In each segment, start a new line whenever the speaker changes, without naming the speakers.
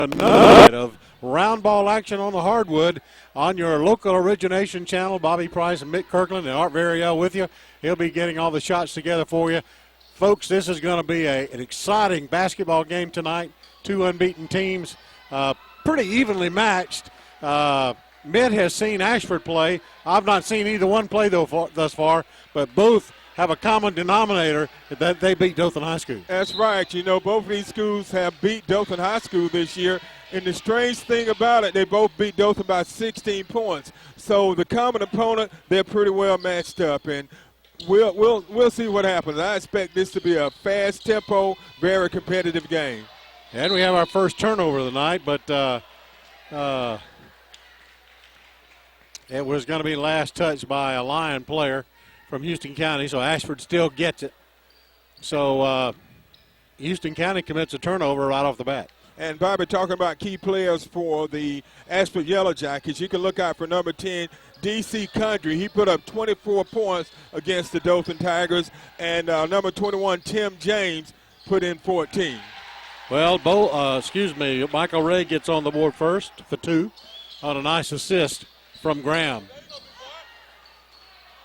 Another of round ball action on the hardwood on your local origination channel. Bobby Price and Mick Kirkland and Art Variel with you. He'll be getting all the shots together for you. Folks, this is going to be an exciting basketball game tonight. Two unbeaten teams, pretty evenly matched. Mitt has seen Ashford play. I've not seen either one play thus far, but both have a common denominator that they beat Dothan High School.
That's right. You know, both of these schools have beat Dothan High School this year. And the strange thing about it, they both beat Dothan by 16 points. So the common opponent, they're pretty well matched up. And we'll see what happens. I expect this to be a fast tempo, very competitive game.
And we have our first turnover of the night, but it was going to be last touched by a Lion player from Houston County, so Ashford still gets it. So Houston County commits a turnover right off the bat.
And Bobby, talking about key players for the Ashford Yellow Jackets, you can look out for number 10, D.C. Condry. He put up 24 points against the Dothan Tigers. And number 21, Tim James, put in 14.
Well, Michael Ray gets on the board first for 2 on a nice assist from Graham.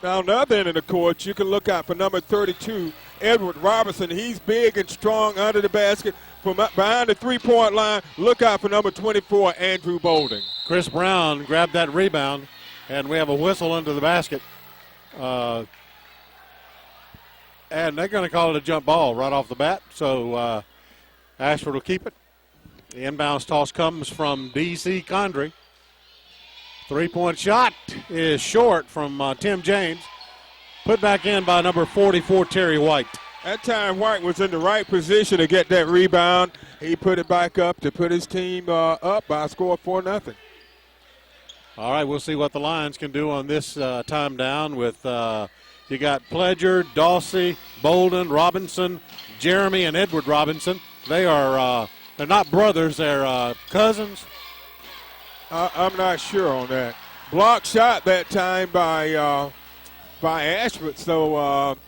Now, another end of the court, you can look out for number 32, Edward Robinson. He's big and strong under the basket. From behind the three-point line, look out for number 24, Andrew Bolden.
Chris Brown grabbed that rebound, and we have a whistle under the basket. And they're going to call it a jump ball right off the bat. So Ashford will keep it. The inbounds toss comes from D.C. Condry. Three-point shot is short from Tim James. Put back in by number 44, Terry White.
That time White was in the right position to get that rebound. He put it back up to put his team up by a score of 4-0.
All right, we'll see what the Lions can do on this time down with you got Pledger, Dawsey, Bolden, Robinson, Jeremy, and Edward Robinson. They're not brothers, they're cousins.
I'm not sure on that. Block shot that time by Ashford. So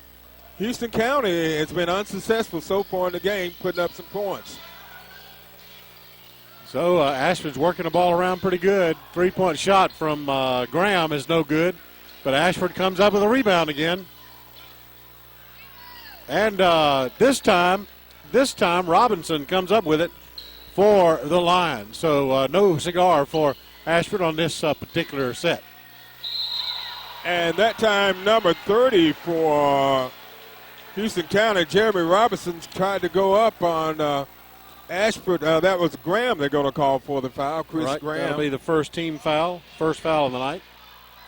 Houston County has been unsuccessful so far in the game, putting up some points.
So Ashford's working the ball around pretty good. Three-point shot from Graham is no good, but Ashford comes up with a rebound again. And this time Robinson comes up with it for the Lions. So no cigar for Ashford on this particular set.
And that time, number 30 for Houston County, Jeremy Robinson, tried to go up on Ashford. That was Graham they're going to call for the foul, Graham.
That'll be the first foul of the night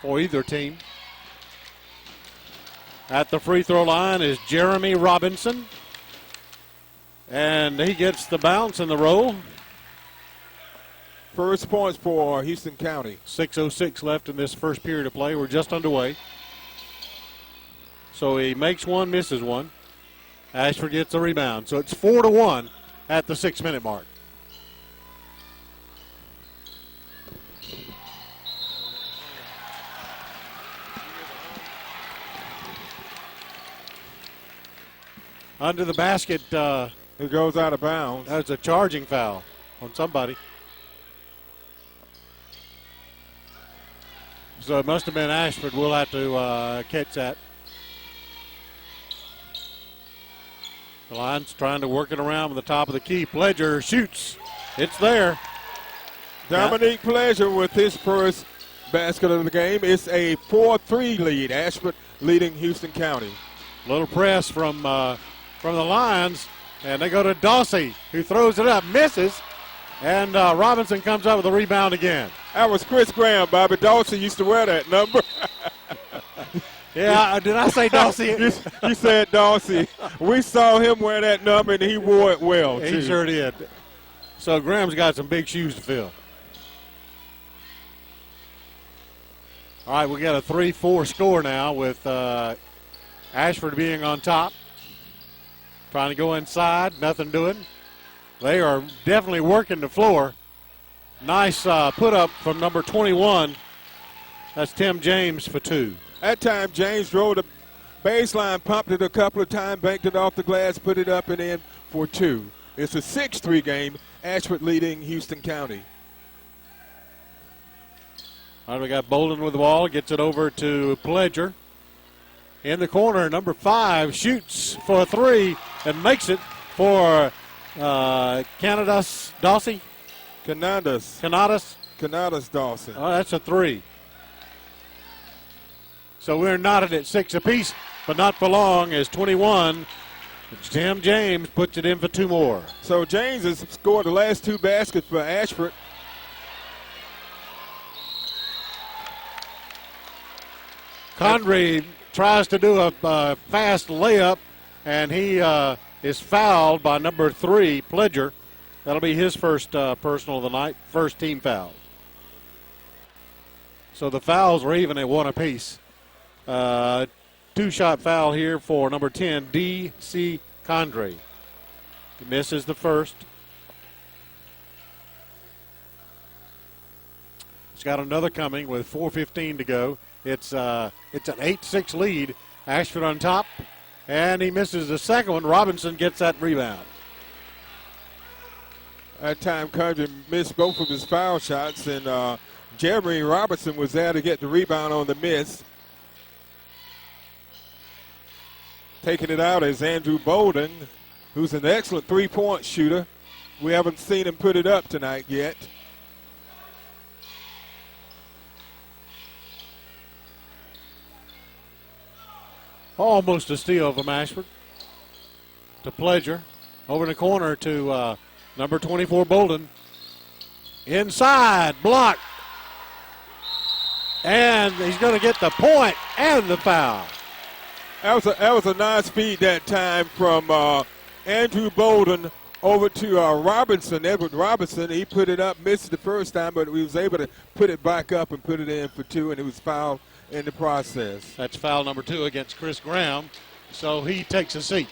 for either team. At the free throw line is Jeremy Robinson. And he gets the bounce and the roll.
First points for Houston County.
6:06 left in this first period of play. We're just underway. So he makes one, misses one. Ashford gets the rebound. So it's 4-1 at the 6-minute mark. Under the basket.
It goes out of bounds.
That's a charging foul on somebody. So it must have been Ashford. We'll have to catch that. The Lions trying to work it around with the top of the key. Pledger shoots. It's there.
Dominique Pledger with his first basket of the game. It's a 4-3 lead. Ashford leading Houston County.
Little press from the Lions. And they go to Dawsey, who throws it up, misses. And Robinson comes up with a rebound again.
That was Chris Graham, Bobby. Dawsey used to wear that number.
Yeah, did I say Dawsey?
You said Dawsey. We saw him wear that number, and he wore it well,
He
too.
sure did. So Graham's got some big shoes to fill. All right, we got a 3-4 score now with Ashford being on top. Trying to go inside, nothing doing. They are definitely working the floor. Nice put up from number 21. That's Tim James for 2.
That time, James drove the baseline, pumped it a couple of times, banked it off the glass, put it up and in for 2. It's a 6-3 game. Ashford leading Houston County.
All right, we got Bolden with the ball. Gets it over to Pledger. In the corner, number 5 shoots for a 3 and makes it for Canadas Dawsey.
Canadas Dawson.
Oh, that's a 3. So we're knotted at 6 apiece, but not for long as 21. Tim James puts it in for 2 more.
So James has scored the last 2 baskets for Ashford.
Condrey tries to do a fast layup, and he is fouled by number 3, Pledger. That'll be his first personal of the night, first team foul. So the fouls were even at 1 apiece. 2-shot foul here for number 10, D.C. Condrey. He misses the first. He's got another coming with 4:15 to go. It's an 8-6 lead. Ashford on top, and he misses the second one. Robinson gets that rebound.
That time, Condrey missed both of his foul shots, and Jeremy Robinson was there to get the rebound on the miss. Taking it out is Andrew Bolden, who's an excellent 3-point shooter. We haven't seen him put it up tonight yet.
Almost a steal from Ashford to Pledger. Over in the corner to number 24, Bolden. Inside, block. And he's going to get the point and the foul.
That was a nice feed that time from Andrew Bolden over to Robinson, Edward Robinson. He put it up, missed the first time, but he was able to put it back up and put it in for 2, and he was fouled in the process.
That's foul number 2 against Chris Graham, so he takes a seat.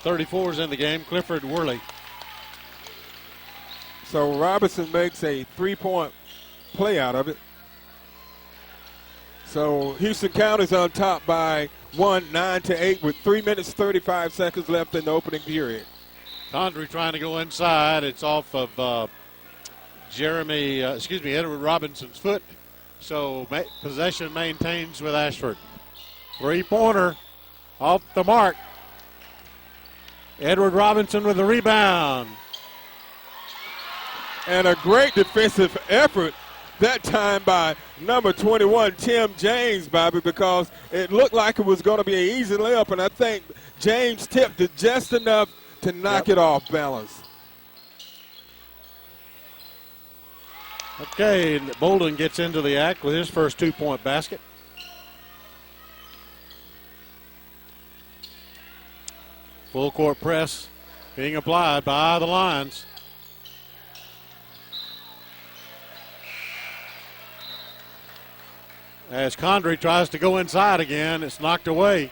34 is in the game, Clifford Worley.
So Robinson makes a 3-point play out of it. So Houston County's on top by 1, 9-8, with 3 minutes 35 seconds left in the opening period.
Condrey trying to go inside. It's off of Edward Robinson's foot. So possession maintains with Ashford. 3-pointer off the mark. Edward Robinson with the rebound.
And a great defensive effort that time by number 21, Tim James, Bobby, because it looked like it was going to be an easy layup, and I think James tipped it just enough to knock it off balance.
Okay, Bolden gets into the act with his first 2-point basket. Full court press being applied by the Lions. As Condrey tries to go inside again, it's knocked away.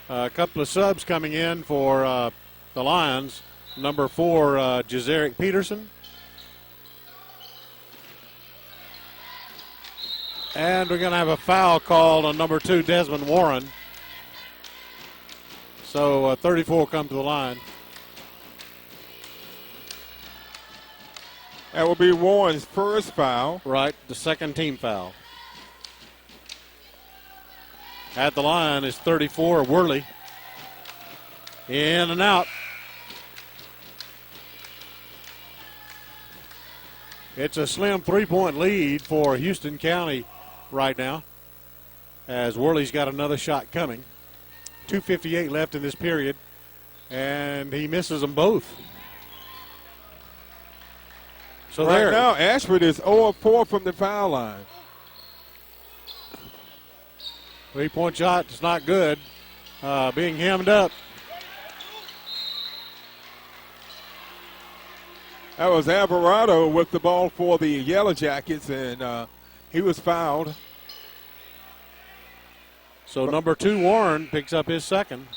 A couple of subs coming in for the Lions. Number 4, Jazaric Peterson. And we're going to have a foul called on number 2, Desmond Warren. So 34 come to the line.
That will be Warren's first foul.
Right, the second team foul. At the line is 34, Worley. In and out. It's a slim 3-point lead for Houston County right now, as Worley's got another shot coming. 2:58 left in this period, and he misses them both. So
right now, Ashford is 0-4 from the foul line.
3-point shot is not good. Being hemmed up.
That was Alvarado with the ball for the Yellow Jackets, and he was fouled.
So number 2, Warren, picks up his second.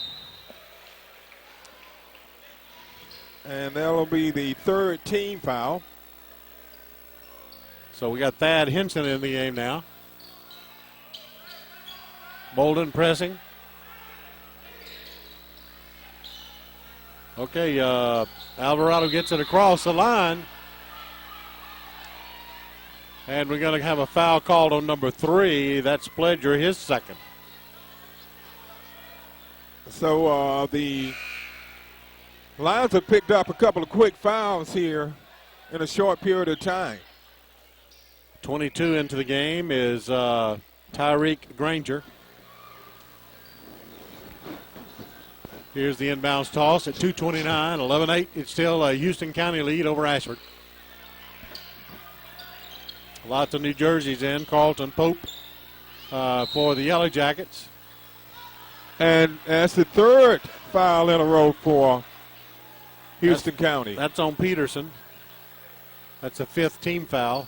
And that'll be the third team foul.
So we got Thad Henson in the game now. Bolden pressing. Okay, Alvarado gets it across the line. And we're going to have a foul called on number 3. That's Pledger, his second.
So the Lions have picked up a couple of quick fouls here in a short period of time.
22 into the game is Tyreek Granger. Here's the inbounds toss at 2:29, 11-8. It's still a Houston County lead over Ashford. Lots of New Jerseys in. Carlton Pope for the Yellow Jackets.
And that's the third foul in a row for Houston County.
That's on Peterson. That's a 5th team foul.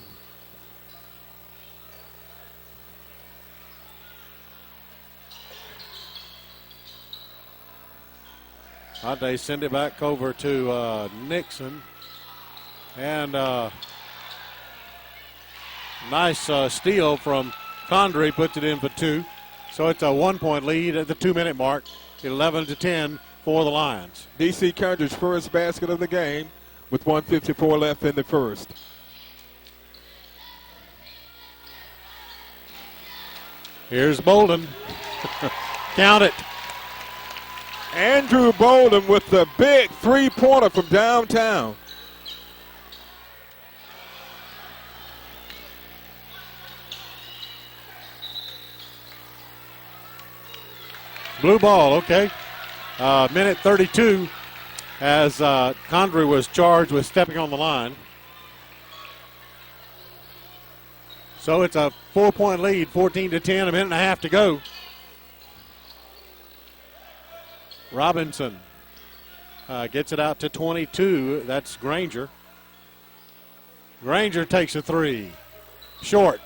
They send it back over to Nixon. And nice steal from Condrey, puts it in for 2. So it's a 1-point lead at the 2-minute mark, 11-10 for the Lions.
D.C. Condrey's first basket of the game with 1:54 left in the first.
Here's Bolden. Count it.
Andrew Bolden with the big three-pointer from downtown.
Blue ball, okay. Minute 32 as Condrey was charged with stepping on the line. So it's a 4-point lead, 14-10, a minute and a half to go. Robinson gets it out to 22. That's Granger. Granger takes a 3. Short.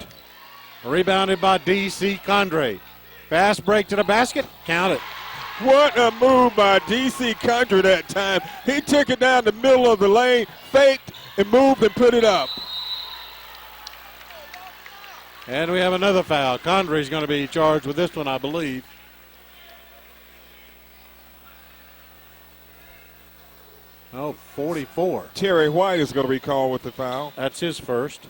Rebounded by D.C. Condrey. Fast break to the basket. Count it.
What a move by D.C. Condrey that time. He took it down the middle of the lane, faked, and moved and put it up.
And we have another foul. Condrey's going to be charged with this one, I believe. Oh, 44.
Terry White is going to be called with the foul.
That's his first.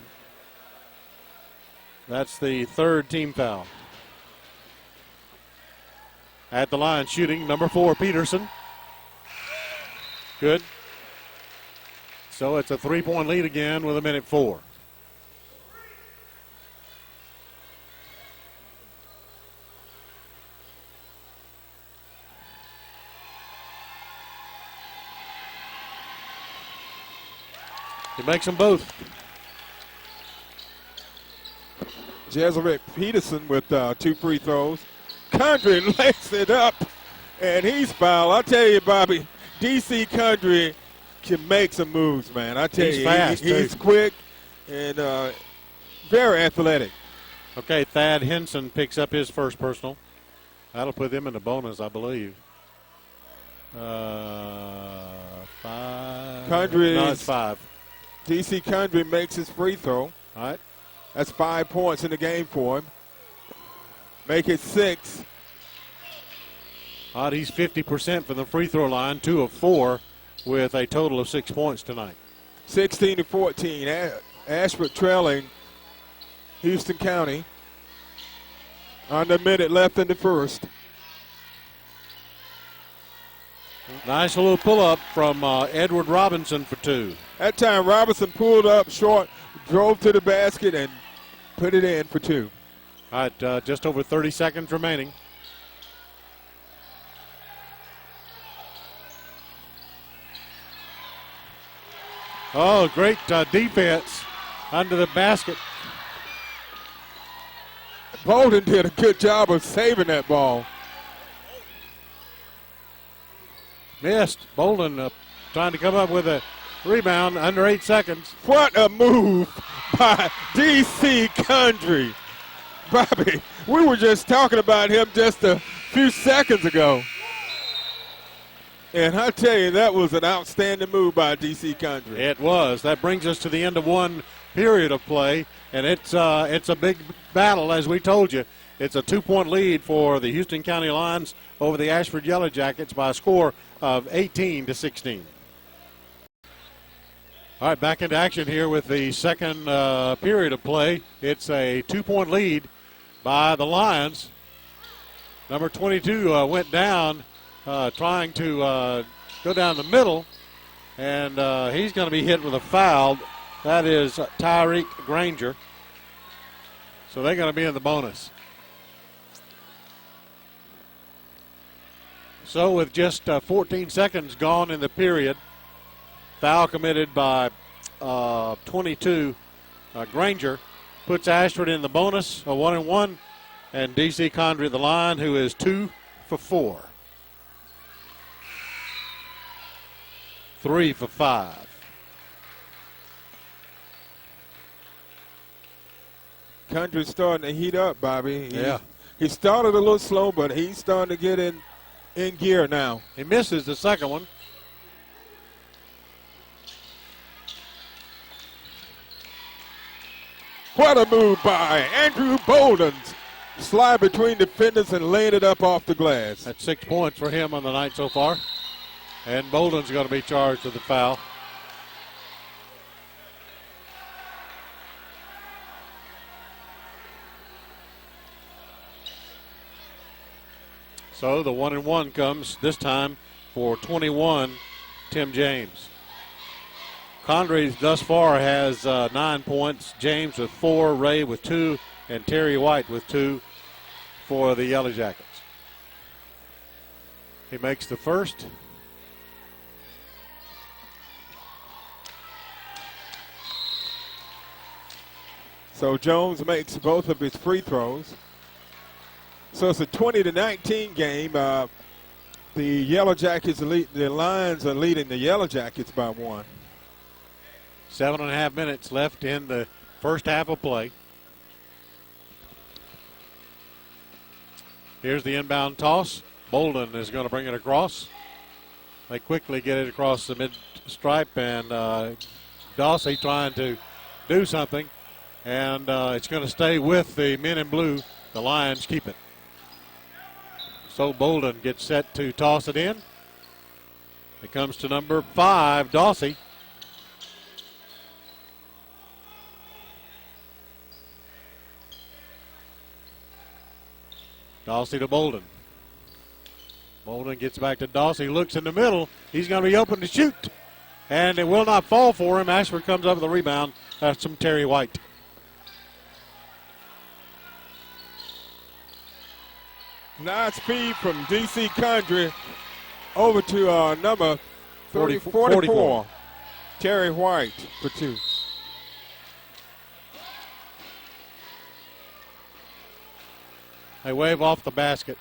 That's the 3rd team foul. At the line shooting, number 4, Peterson. Good. So it's a 3-point lead again with a minute 4. He makes them both.
Jesuit Peterson with 2 free throws. Condrey lays it up, and he's fouled. I'll tell you, Bobby, D.C. Condrey can make some moves, man. I tell
he's
you,
fast,
he's quick and very athletic.
Okay, Thad Henson picks up his first personal. That'll put them in the bonus, I believe. 5.
Condrey
No, it's 5.
D.C. Condrey makes his free throw.
All right.
That's 5 points in the game for him. Make it 6.
Odd, he's 50% from the free throw line, 2 of 4, with a total of 6 points tonight.
16-14. Ashford trailing Houston County. Under a minute left in the first.
Nice little pull-up from Edward Robinson for 2.
That time Robinson pulled up short, drove to the basket, and put it in for 2.
All right, just over 30 seconds remaining. Oh, great defense under the basket.
Bolden did a good job of saving that ball.
Missed. Bolden trying to come up with a rebound under 8 seconds.
What a move by D.C. Condrey. Bobby, we were just talking about him just a few seconds ago. And I tell you, that was an outstanding move by D.C. Condrey.
It was. That brings us to the end of one period of play, and it's a big battle, as we told you. It's a 2-point lead for the Houston County Lions over the Ashford Yellow Jackets by a score of 18-16. All right, back into action here with the second period of play. It's a 2-point lead by the Lions. Number 22 went down trying to go down the middle, and he's going to be hit with a foul. That is Tyreek Granger. So they're going to be in the bonus. So with just 14 seconds gone in the period, foul committed by 22 Granger puts Ashford in the bonus, a 1-1, and D.C. Condry at the line, who is 2 for 4. 3 for 5.
Condry's starting to heat up, Bobby.
Yeah.
He started a little slow, but he's starting to get in gear now.
He misses the second one.
What a move by Andrew Bolden. Slide between defenders and laying it up off the glass.
That's 6 points for him on the night so far. And Bolden's going to be charged with the foul. So the 1-1 comes this time for 21, Tim James. Condry thus far has 9 points. James with 4, Ray with 2, and Terry White with 2 for the Yellow Jackets. He makes the first.
So Jones makes both of his free throws. So it's a 20-19 game. The Yellow Jackets, the Lions are leading the Yellow Jackets by 1.
7.5 minutes left in the first half of play. Here's the inbound toss. Bolden is going to bring it across. They quickly get it across the mid-stripe, and Dawsey trying to do something, and it's going to stay with the men in blue. The Lions keep it. So Bolden gets set to toss it in. It comes to number 5, Dawsey. Dawsey to Bolden. Bolden gets back to Dawsey, looks in the middle. He's going to be open to shoot. And it will not fall for him. Ashford comes up with the rebound. That's from Terry White.
Nice feed from D.C. Condry over to number 44,
44.
Terry White for 2.
They wave off the basket.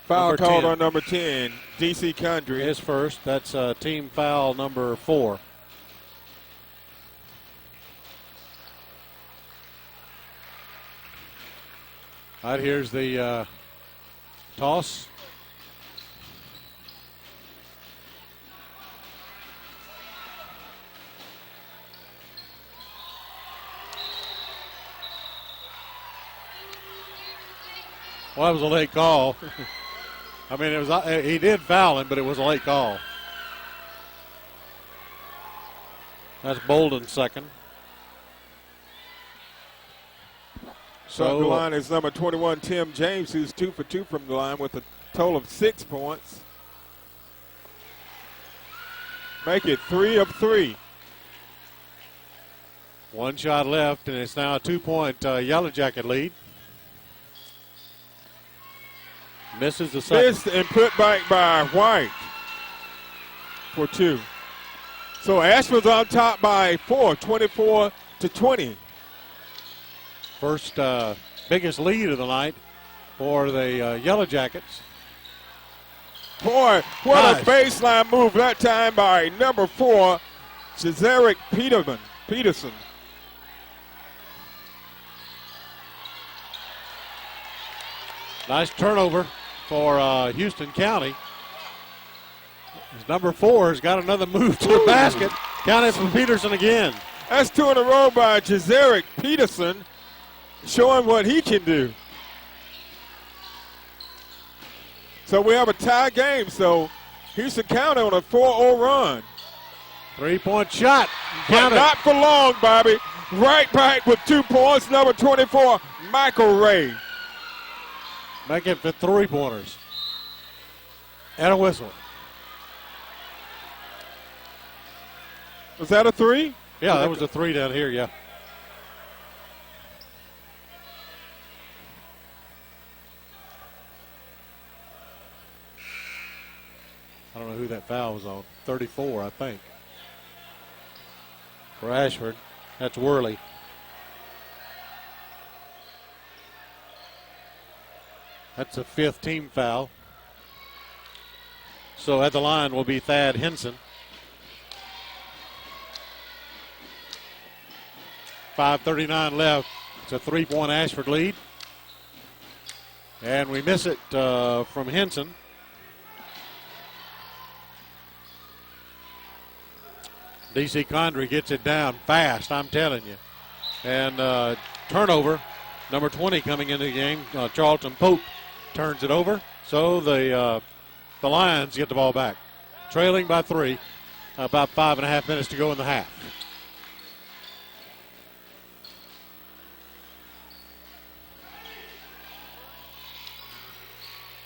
Foul
Number
called
10.
on number 10, D.C. Condry.
His first. That's team foul number 4. All right, here's the toss. Well, that was a late call. I mean, it was he did foul him, but it was a late call. That's Bolden's second.
So the line is number 21, Tim James, who's 2 for 2 from the line with a total of 6 points. Make it 3 of 3.
One shot left, and it's now a 2-point Yellow Jacket lead. Misses the second.
Missed and put back by White for 2. So Ashford's on top by 4, 24-20.
First biggest lead of the night for the Yellow Jackets.
Boy, what
Nice.
a baseline move that time by number 4, Cesaric Peterson.
Nice turnover for Houston County. His number 4 has got another move to the basket. Count it for Peterson again.
That's 2 in a row by Cesaric Peterson, showing what he can do. So we have a tie game. So Houston County on a 4-0 run.
3-point shot.
But
Count it.
not for long, Bobby. Right back with 2 points, number 24, Michael Ray.
Make it for 3-pointers. And a whistle.
Was that a 3?
Yeah, that was a 3 down here, yeah. I don't know who that foul was on. 34, I think. For Ashford. That's Worley. That's a 5th team foul. So at the line will be Thad Henson. 5:39 left. It's a 3-point Ashford lead. And we miss it from Henson. DC Condrey gets it down fast, I'm telling you. And turnover, number 20 coming into the game, Charlton Pope turns it over. So the Lions get the ball back. Trailing by 3, about 5.5 minutes to go in the half.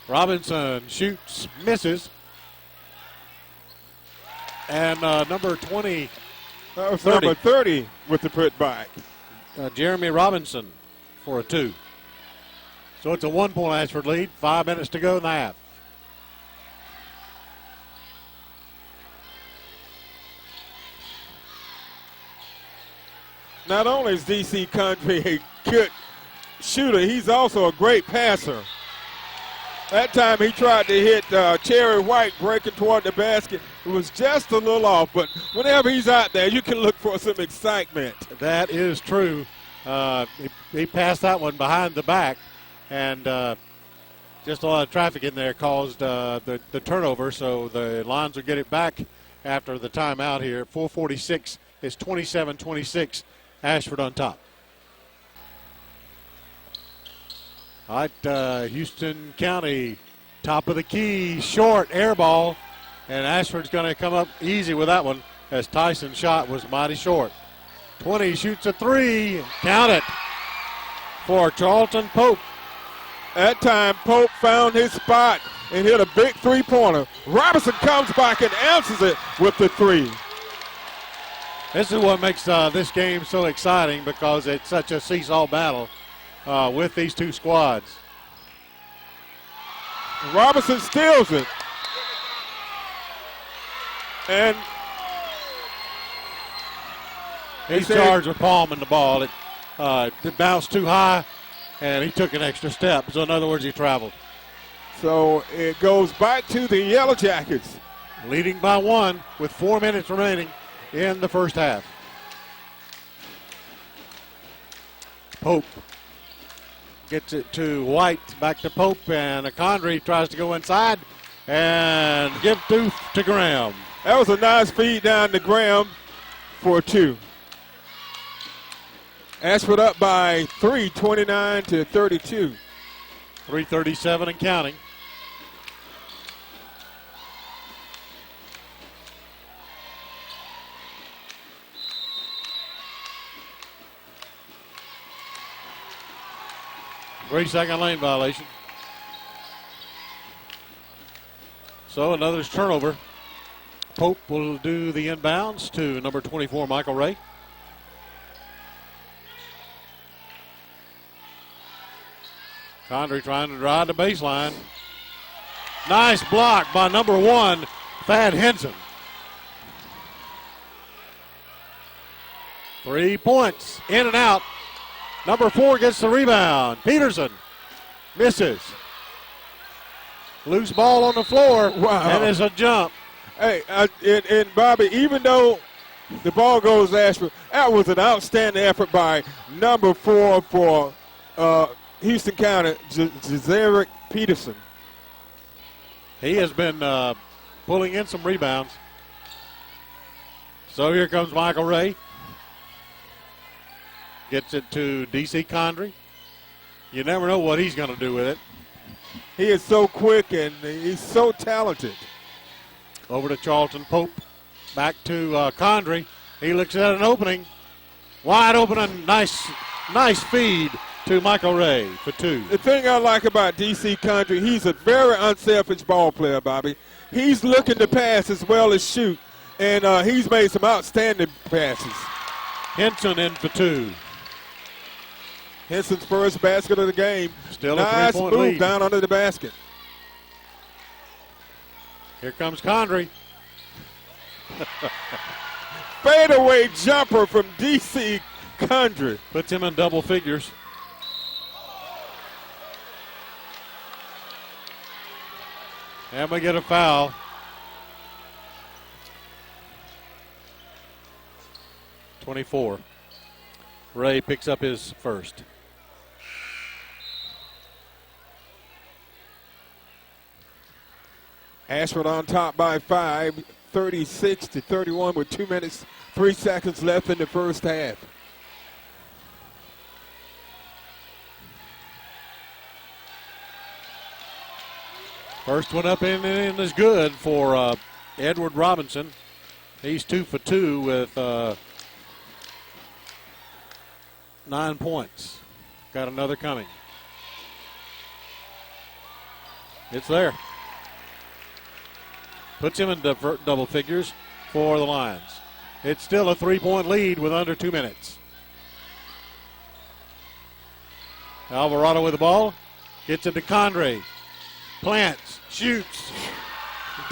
Robinson shoots, misses. And number 20.
That was number 30 with the putback.
Jeremy Robinson for a 2. So it's a 1-point Ashford lead. 5 minutes to go in the half.
Not only is DC Condrey a good shooter, he's also a great passer. That time he tried to hit Cherry White breaking toward the basket. It was just a little off, but whenever he's out there, you can look for some excitement.
That is true. He passed that one behind the back, and just a lot of traffic in there caused the turnover, so the Lions will get it back after the timeout here. 4:46 is 27-26, Ashford on top. All right, Houston County, top of the key, short air ball, and Ashford's going to come up easy with that one as Tyson's shot was mighty short. 20 shoots a 3, count it, for Charlton Pope.
That time, Pope found his spot and hit a big 3-pointer. Robinson comes back and answers it with the 3.
This is what makes this game so exciting because it's such a seesaw battle with these two squads.
Robinson steals it. And
he's charged with palming the ball. It bounced too high, and he took an extra step. So in other words, he traveled.
So it goes back to the Yellow Jackets.
Leading by 1 with 4 minutes remaining in the first half. Pope gets it to White, back to Pope, and Condrey tries to go inside and give to Graham.
That was a nice feed down to Graham for 2. Ashford up by 3, 29-32.
3:37 and counting. Three-second lane violation. So another turnover. Pope will do the inbounds to number 24, Michael Ray. Condrey trying to drive the baseline. Nice block by number 1, Thad Henson. 3 points, in and out. Number 4 gets the rebound. Peterson misses. Loose ball on the floor.
Wow.
And it's a jump.
Hey, and Bobby, even though the ball goes to Ashford, that was an outstanding effort by number 4 for Houston County, Jazarick Peterson.
He has been pulling in some rebounds. So here comes Michael Ray. Gets it to DC Condrey. You never know what he's going to do with it.
He is so quick and he's so talented.
Over to Charlton Pope. Back to Condrey. He looks at an opening. Wide open and nice feed to Michael Ray for 2.
The thing I like about D.C. Condrey, he's a very unselfish ball player, Bobby. He's looking to pass as well as shoot, and he's made some outstanding passes.
Henson in for 2.
Henson's first basket of the game.
Still
nice
a 3-point
move
lead.
down under the basket.
Here comes Condrey.
Fadeaway jumper from D.C. Condrey.
Puts him in double figures. And we get a foul. .24. Ray picks up his first.
Ashford on top by 5, 36-31 with 2 minutes, 3 seconds left in the first half.
First one up in is good for Edward Robinson. He's 2 for 2 with 9 points. Got another coming. It's there. Puts him in double figures for the Lions. It's still a 3-point lead with under 2 minutes. Alvarado with the ball. Gets it to Condrey. Plants. Shoots.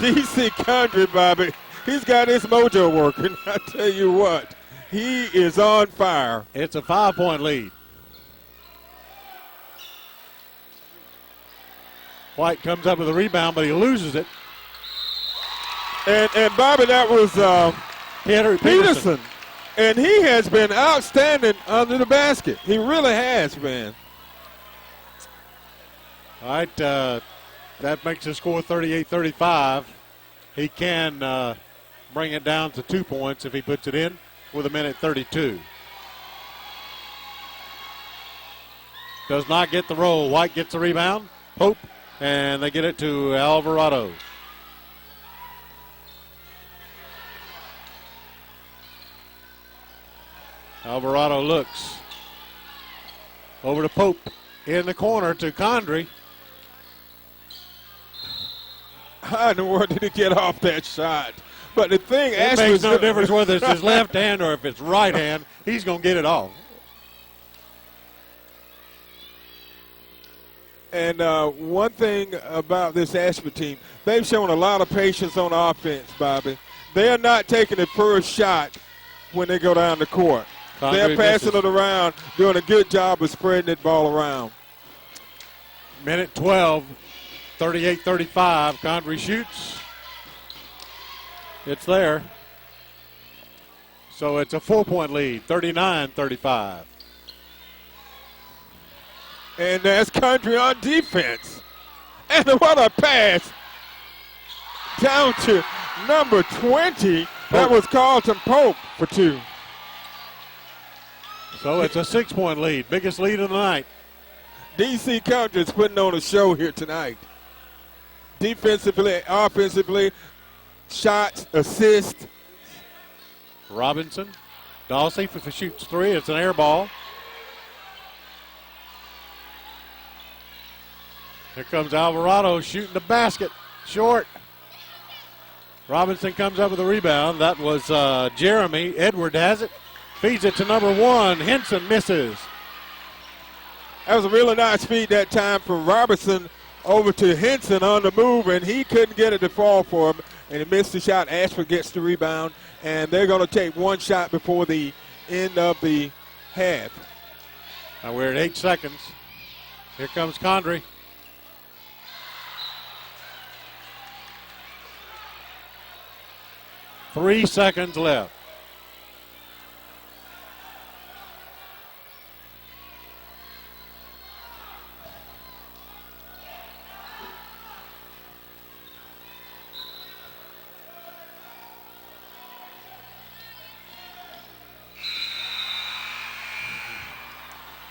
D.C. Condrey, Bobby, he's got his mojo working. I tell you what, he is on fire.
It's a 5-point lead. White comes up with a rebound, but he loses it.
And Bobby, that was Peterson. And he has been outstanding under the basket. He really has, man.
All right, that makes the score 38-35. He can bring it down to 2 points if he puts it in with 1:32. Does not get the roll. White gets the rebound. Pope, and they get it to Alvarado. Alvarado looks over to Pope in the corner to Condrey.
How in the world did he get off that shot? But the thing,
It makes no difference whether it's his left hand or if it's right hand. He's going to get it off.
And one thing about this Ashford team, they've shown a lot of patience on offense, Bobby. They're not taking the first shot when they go down the court. They're passing it around, doing a good job of spreading that ball around.
Minute 12, 38-35. Condrey shoots. It's there. So it's a 4-point lead, 39-35.
And that's Condrey on defense. And what a pass down to number 20. That was Carlton Pope for 2.
So it's a 6-point lead, biggest lead of the night.
D.C. Condrey is putting on a show here tonight. Defensively, offensively, shots, assists.
Robinson, Dawsey shoots 3. It's an air ball. Here comes Alvarado shooting the basket. Short. Robinson comes up with a rebound. That was Jeremy. Edward has it. Feeds it to number 1. Henson misses.
That was a really nice feed that time from Robertson over to Henson on the move, and he couldn't get it to fall for him, and he missed the shot. Ashford gets the rebound, and they're going to take one shot before the end of the half.
Now we're at 8 seconds. Here comes Condrey. Three seconds left.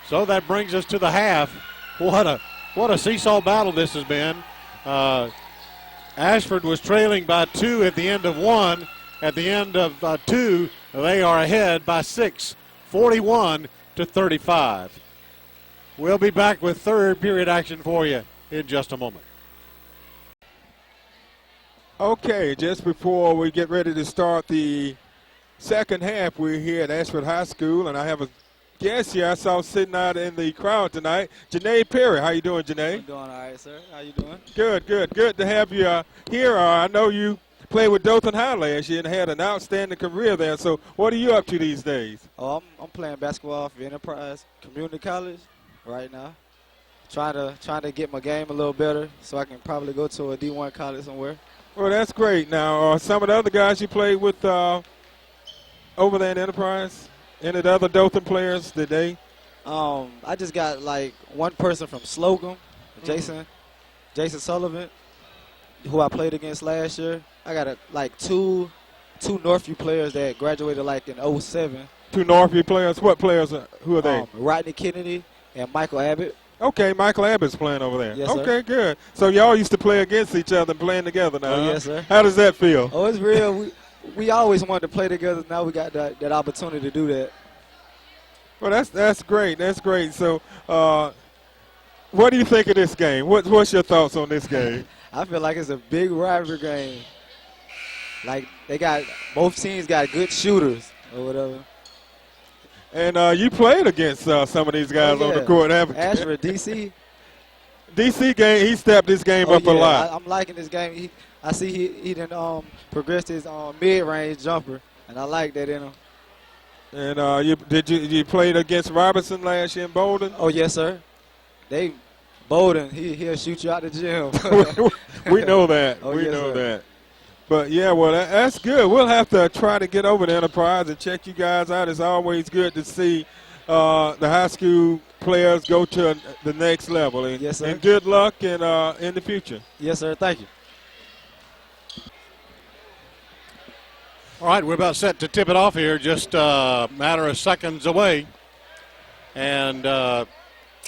So that brings us to the half. What what a seesaw battle this has been. Ashford was trailing by 2 at the end of 1. At the end of 2, they are ahead by 6, 41-35. We'll be back with third period action for you in just a moment.
Okay, just before we get ready to start the second half, we're here at Ashford High School, and I have a guest here I saw sitting out in the crowd tonight, Janae Perry. How you doing, Janae?
I'm doing all right, sir. How you doing?
Good, good. Good to have you here. I know you played with Dothan High last year and had an outstanding career there. So what are you up to these days?
Oh, I'm playing basketball for Enterprise Community College right now. Trying to get my game a little better so I can probably go to a D1 college somewhere.
Well, that's great. Now, some of the other guys you played with over there in Enterprise, any of the other Dothan players, did they?
I just got like one person from Slocum, Jason Sullivan, who I played against last year. I got like two Northview players that graduated like in 07.
Two Northview players? What players? Who are they?
Rodney Kennedy and Michael Abbott.
Okay, Michael Abbott's playing over there.
Yes, sir.
Okay, good. So y'all used to play against each other and playing together now.
Oh,
huh?
yes, sir.
How does that feel?
Oh, it's real. We always wanted to play together. Now we got that opportunity to do that.
Well, that's great. That's great. So, what do you think of this game? What's your thoughts on this game?
I feel like it's a big rivalry game. Like both teams got good shooters or whatever.
And you played against some of these guys on the court, haven't you?
Ashford, DC.
DC game, he stepped his game up a lot.
I'm liking this game. I see he done progressed his mid-range jumper, and I like that in him.
And you played against Robinson last year in Bolden?
Oh yes, sir. Bolden, he'll shoot you out the gym.
We know that.
Oh,
we
yes,
know
sir.
that. But, yeah, well, that's good. We'll have to try to get over to Enterprise and check you guys out. It's always good to see the high school players go to the next level. And,
yes, sir.
And good luck in the future.
Yes, sir. Thank you.
All right, we're about set to tip it off here, just a matter of seconds away. And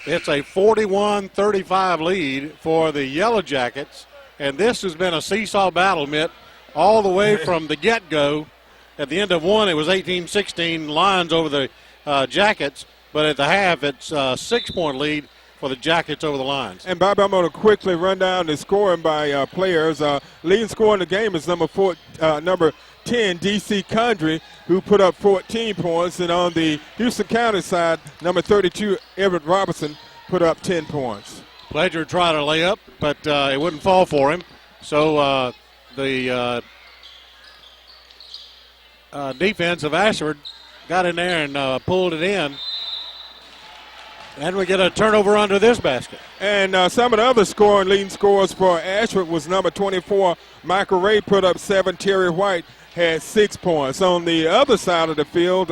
it's a 41-35 lead for the Yellow Jackets. And this has been a seesaw battle, Mitt, all the way from the get-go. At the end of 1, it was 18-16 Lions over the Jackets. But at the half, it's a 6-point lead for the Jackets over the Lions.
And, Bob, I'm going to quickly run down the scoring by players. Leading scorer in the game is number 10, D.C. Condry, who put up 14 points. And on the Houston County side, number 32, Everett Robinson, put up 10 points.
Pledger tried to lay up, but it wouldn't fall for him. So the defense of Ashford got in there and pulled it in. And we get a turnover under this basket.
And some of the other leading scorers for Ashford was number 24, Michael Ray, put up 7. Terry White had 6 points. On the other side of the field,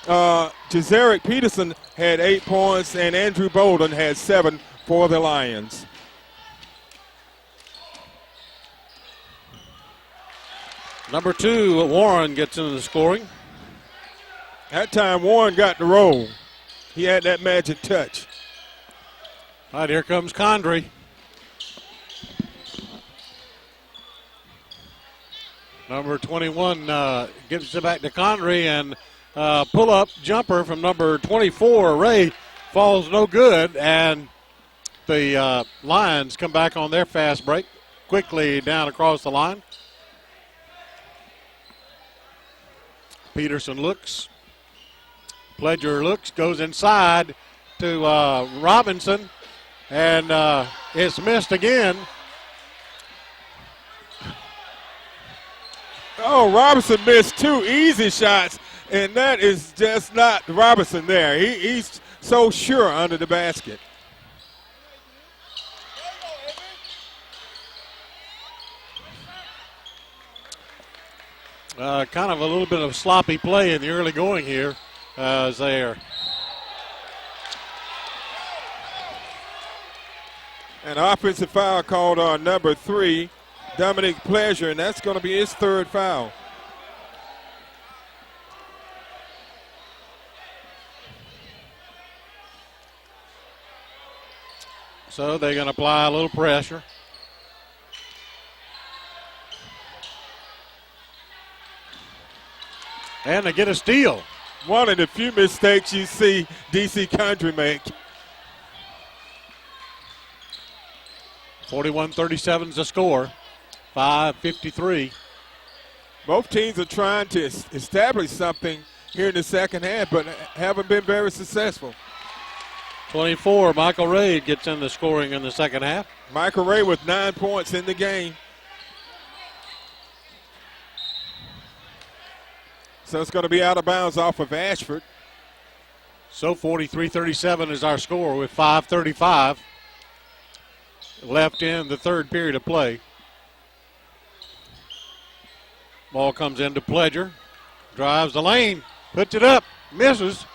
Jazarick Peterson had 8 points, and Andrew Bolden had 7 for the Lions.
Number 2, Warren gets into the scoring.
That time Warren got the roll. He had that magic touch.
All right, here comes Condry. Number 21 gives it back to Condry, and pull-up jumper from number 24, Ray, falls no good, and the Lions come back on their fast break, quickly down across the line. Peterson looks. Pledger looks, goes inside to Robinson, and it's missed again.
Oh, Robinson missed 2 easy shots, and that is just not Robinson there. He's so sure under the basket.
Kind of a little bit of sloppy play in the early going here as there.
An offensive foul called on number 3, Dominic Pleasure, and that's going to be his 3rd foul.
So they're going to apply a little pressure. And they get a steal.
One of the few mistakes you see DC Country make.
41-37 is the score. 5:53.
Both teams are trying to establish something here in the second half, but haven't been very successful.
24, Michael Ray gets in the scoring in the second half.
Michael Ray with 9 points in the game. So it's going to be out of bounds off of Ashford.
So 43-37 is our score with 5:35 left in the third period of play. Ball comes into Pledger. Drives the lane. Puts it up. Misses.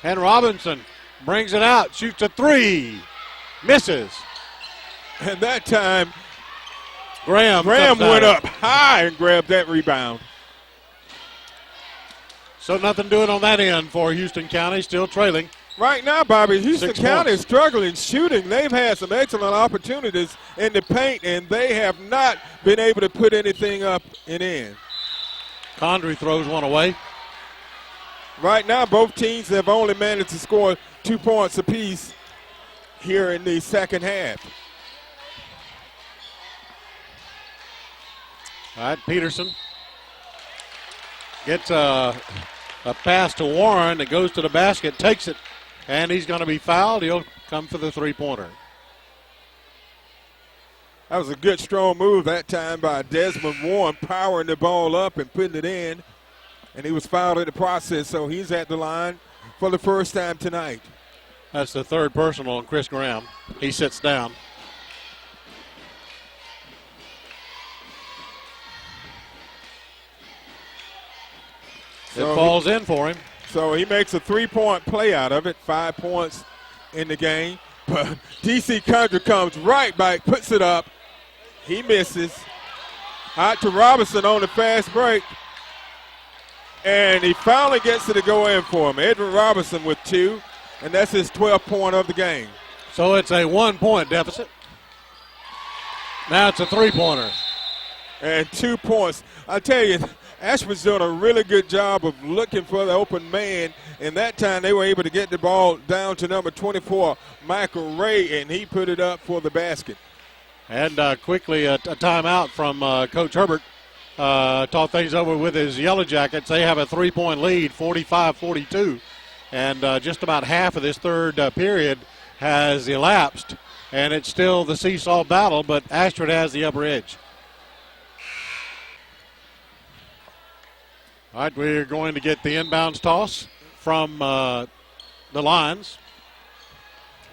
And Robinson brings it out. Shoots a three. Misses.
And that time,
Graham
went up high and grabbed that rebound.
So nothing doing on that end for Houston County. Still trailing.
Right now, Bobby, Houston
6
County is
points.
struggling shooting. They've had some excellent opportunities in the paint, and they have not been able to put anything up and in.
Condry throws one away.
Right now, both teams have only managed to score 2 points apiece here in the second half.
All right, Peterson gets a pass to Warren that goes to the basket, takes it, and he's going to be fouled. He'll come for the three-pointer.
That was a good, strong move that time by Desmond Warren, powering the ball up and putting it in. And he was fouled in the process, so he's at the line for the first time tonight.
That's the third personal on Chris Graham. He sits down.
So
it falls in for him.
So he makes a three-point play out of it, 5 points in the game. But DC Country comes right back, puts it up. He misses. Out to Robinson on the fast break. And he finally gets it to go in for him. Edwin Robinson with 2, and that's his 12th point of the game.
So it's a 1-point deficit. Now it's a three-pointer.
And 2 points. I tell you, Ashford's doing a really good job of looking for the open man, and that time they were able to get the ball down to number 24, Michael Ray, and he put it up for the basket.
And quickly a timeout from Coach Herbert. Talk things over with his Yellow Jackets. They have a 3-point lead, 45-42. And just about half of this third period has elapsed. And it's still the seesaw battle, but Ashford has the upper edge. All right, we're going to get the inbounds toss from the lines.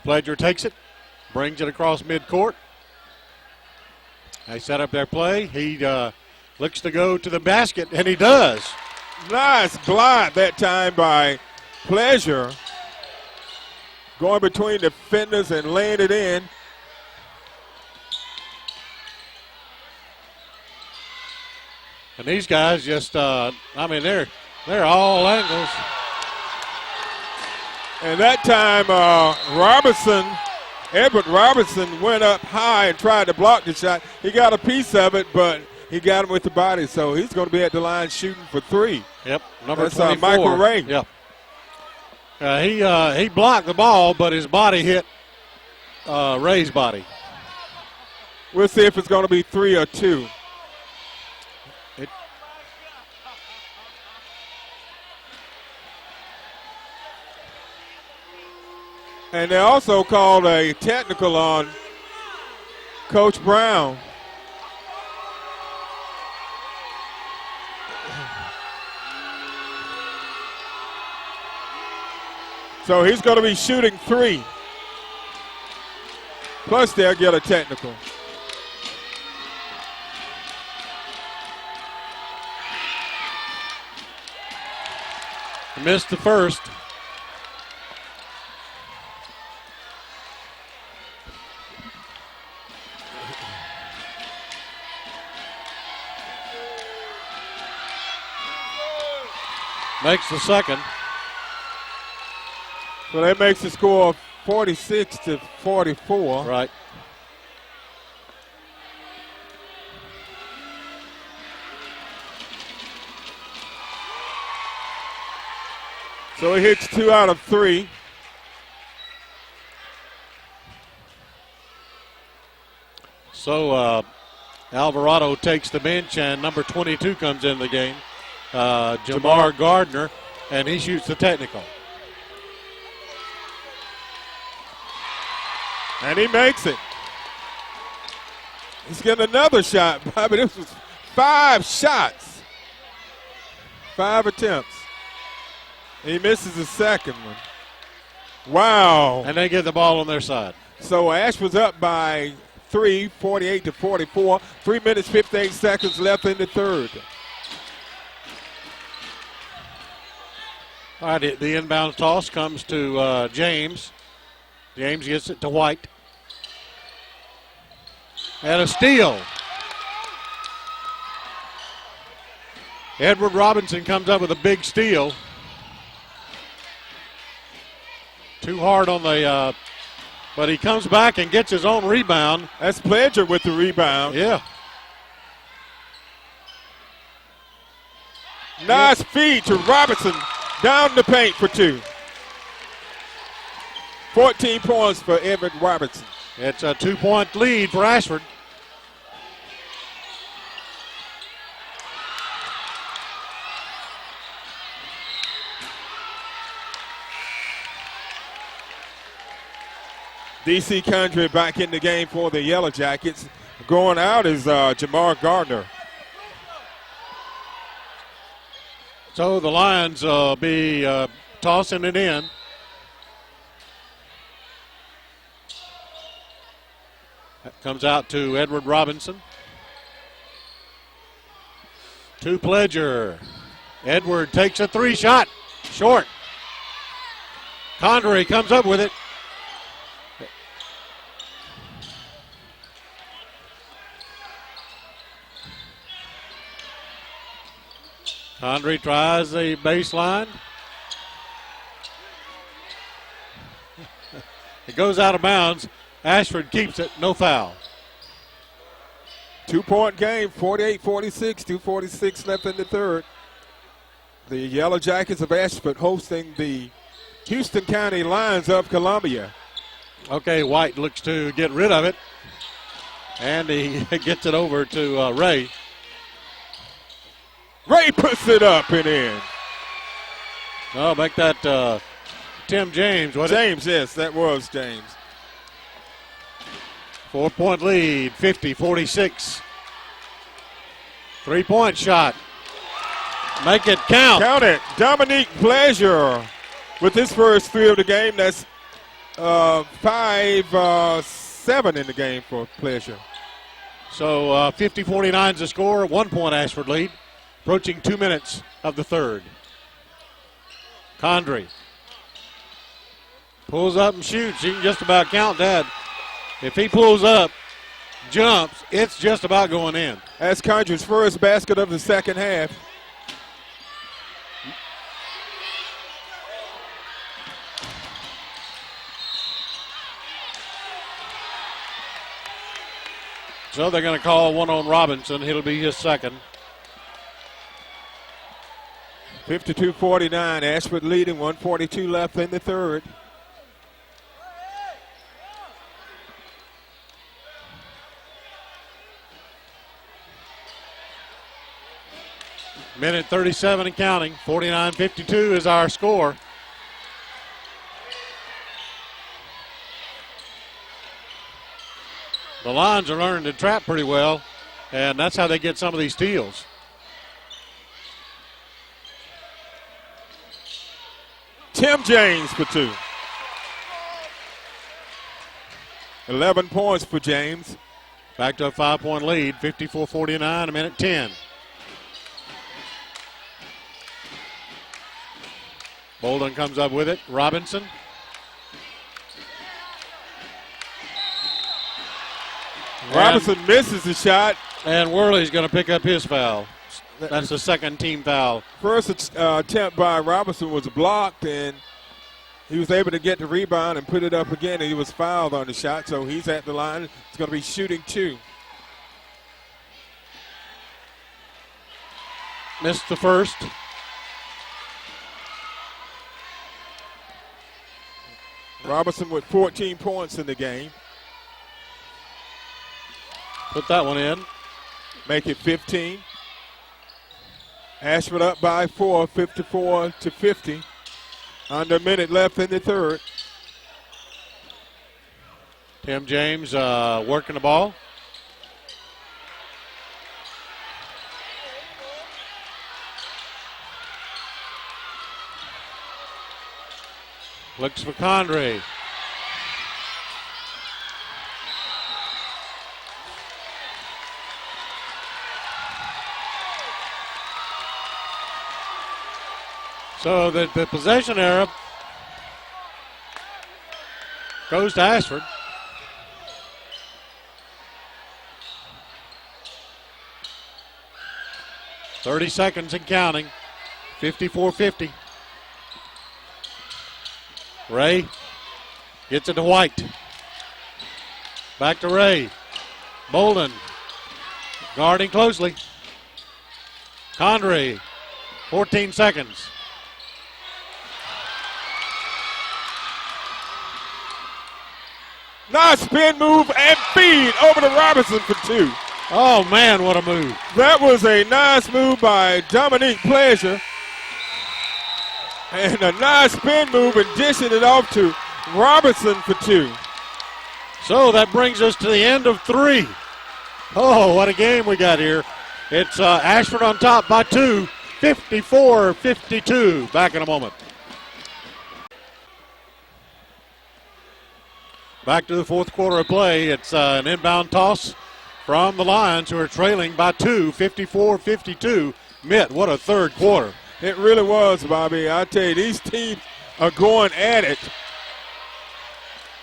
Pledger takes it, brings it across midcourt. They set up their play. He looks to go to the basket, and he does.
Nice block that time by Pleasure. Going between defenders and laying it in.
And these guys just, they're all angles.
And that time, Edward Robinson went up high and tried to block the shot. He got a piece of it, but he got him with the body, so he's going to be at the line shooting for 3.
Yep, number
That's
24.
Michael Ray.
Yep. He blocked the ball, but his body hit Ray's body.
We'll see if it's going to be 3 or 2. And they also called a technical on Coach Brown. So he's going to be shooting 3. Plus they'll get a technical.
Missed the first. Makes the second.
So that makes the score 46-44.
Right.
So he hits 2 out of 3.
So Alvarado takes the bench, and number 22 comes in the game, Jamar Gardner, and he shoots the technical.
And he makes it. He's getting another shot. Bobby, this was 5 shots. 5 attempts. He misses the second one. Wow.
And they get the ball on their side.
So Ash was up by 3, 48-44. 3 minutes, 15 seconds left in the third.
All right, the inbound toss comes to James. James gets it to White. And a steal. Edward Robinson comes up with a big steal. Too hard on the, but he comes back and gets his own rebound.
That's Pledger with the rebound.
Yeah.
Nice feed to Robinson down the paint for 2. 14 points for Edward Robinson.
It's a 2-point lead for Ashford.
D.C. Condry back in the game for the Yellow Jackets. Going out is Jamar Gardner.
So the Lions will be tossing it in. That comes out to Edward Robinson. To Pledger. Edward takes a 3-shot. Short. Condry comes up with it. Condry tries the baseline. It goes out of bounds. Ashford keeps it, no foul.
2-point game, 48-46, 2:46 left in the third. The Yellow Jackets of Ashford hosting the Houston County Lions of Columbia.
Okay, White looks to get rid of it. And he gets it over to Ray.
Ray puts it up and in.
Oh, make that Tim James, wasn't it?
James, yes, that was James.
4-point lead, 50-46. 3-point shot. Make it count.
Count it. Dominique Pleasure with his first 3 of the game. That's 5-7 in the game for Pleasure.
So 50-49 is the score. 1-point Ashford lead. Approaching 2 minutes of the third. Condry pulls up and shoots. You can just about count that. If he pulls up, jumps, it's just about going in.
That's Condry's first basket of the second half.
So they're going to call one on Robinson. It'll be his second.
52-49, Ashford leading, 1:42 left in the third.
Minute 37 and counting. 49-52 is our score. The Lions are learning to trap pretty well, and that's how they get some of these steals.
Tim James for 2. 11 points for James.
Back to a 5-point lead, 54-49, a minute 10. Bolden comes up with it. Robinson.
Robinson misses the shot.
And Worley's going to pick up his foul. That's the second team foul.
First attempt by Robinson was blocked, and He was able to get the rebound and put it up again, and he was fouled on the shot, so he's at the line. It's going to be shooting 2.
Missed the first.
Robinson with 14 points in the game.
Put that one in.
Make it 15. Ashford up by 4, 54-50. Under a minute left in the third.
Tim James working the ball. Looks for Condrey. So the possession arrow goes to Ashford. .30 seconds and counting. 54-50. Ray gets it to White. Back to Ray. Bolden guarding closely. Condrey, 14 seconds.
Nice spin move and feed over to Robinson for 2.
Oh, man, what a move.
That was a nice move by Dominique Pleasure. And a nice spin move and dishing it off to Robinson for 2.
So that brings us to the end of 3. Oh, what a game we got here. It's Ashford on top by 2, 54-52. Back in a moment. Back to the fourth quarter of play. It's an inbound toss from the Lions, who are trailing by 2, 54-52. Mitt, what a third quarter.
It really was, Bobby. I tell you, these teams are going at it.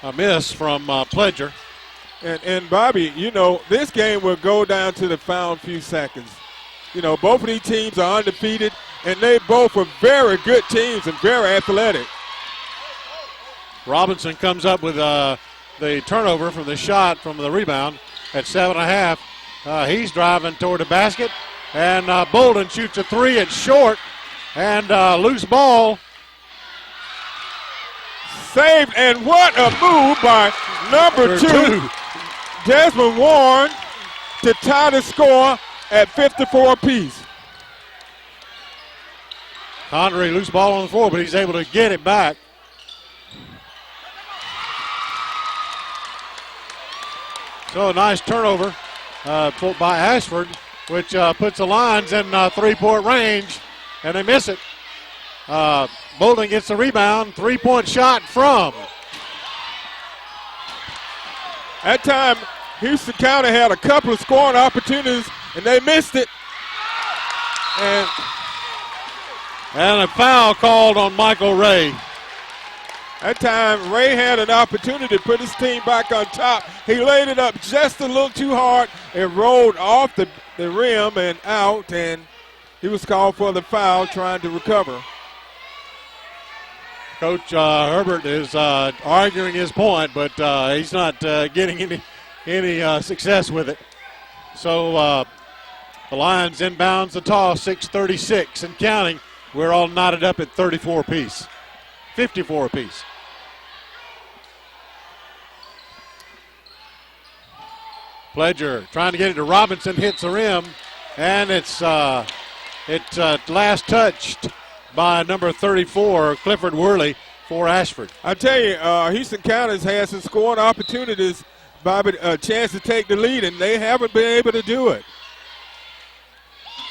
A miss from Pledger.
And Bobby, you know, this game will go down to the final few seconds. You know, both of these teams are undefeated, and they both are very good teams and very athletic.
Robinson comes up with the turnover from the shot from the rebound at 7.5. He's driving toward the basket, and Bolden shoots a 3. It's short, and loose ball.
Saved, and what a move by number 2, Desmond Warren, to tie the score at 54 apiece.
Condrey, loose ball on the floor, but he's able to get it back. So a nice turnover by Ashford, which puts the Lions in three-point range, and they miss it. Bolden gets the rebound, three-point shot from.
That time, Houston County had a couple of scoring opportunities, and they missed it.
And a foul called on Michael Ray.
That time, Ray had an opportunity to put his team back on top. He laid it up just a little too hard. It rolled off the rim and out, and he was called for the foul trying to recover.
Coach Herbert is arguing his point, but he's not getting any success with it. So the Lions inbounds the toss, 6:36 and counting. We're all knotted up at 34 apiece, 54 apiece. Pledger trying to get it to Robinson, hits the rim, and it's last touched by number 34, Clifford Worley, for Ashford.
I tell you, Houston County's had some scoring opportunities, Bobby, a chance to take the lead, and they haven't been able to do it.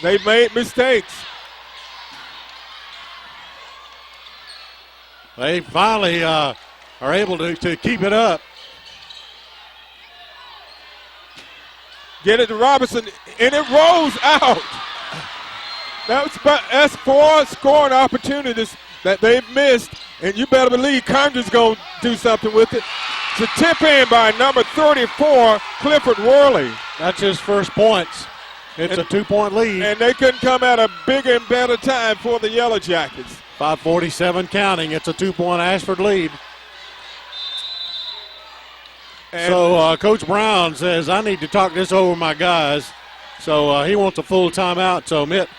They've made mistakes.
They finally are able to keep it up.
Get it to Robinson, and it rolls out. That's 4 scoring opportunities that they've missed, and you better believe Condrey's going to do something with it. It's a tip in by number 34, Clifford Worley.
That's his first points. It's a 2-point lead.
And they couldn't come at a bigger and better time for the Yellow Jackets.
5:47 counting. It's a 2-point Ashford lead.
And
So Coach Brown says, I need to talk this over with my guys. So he wants a full timeout. So, Mitt,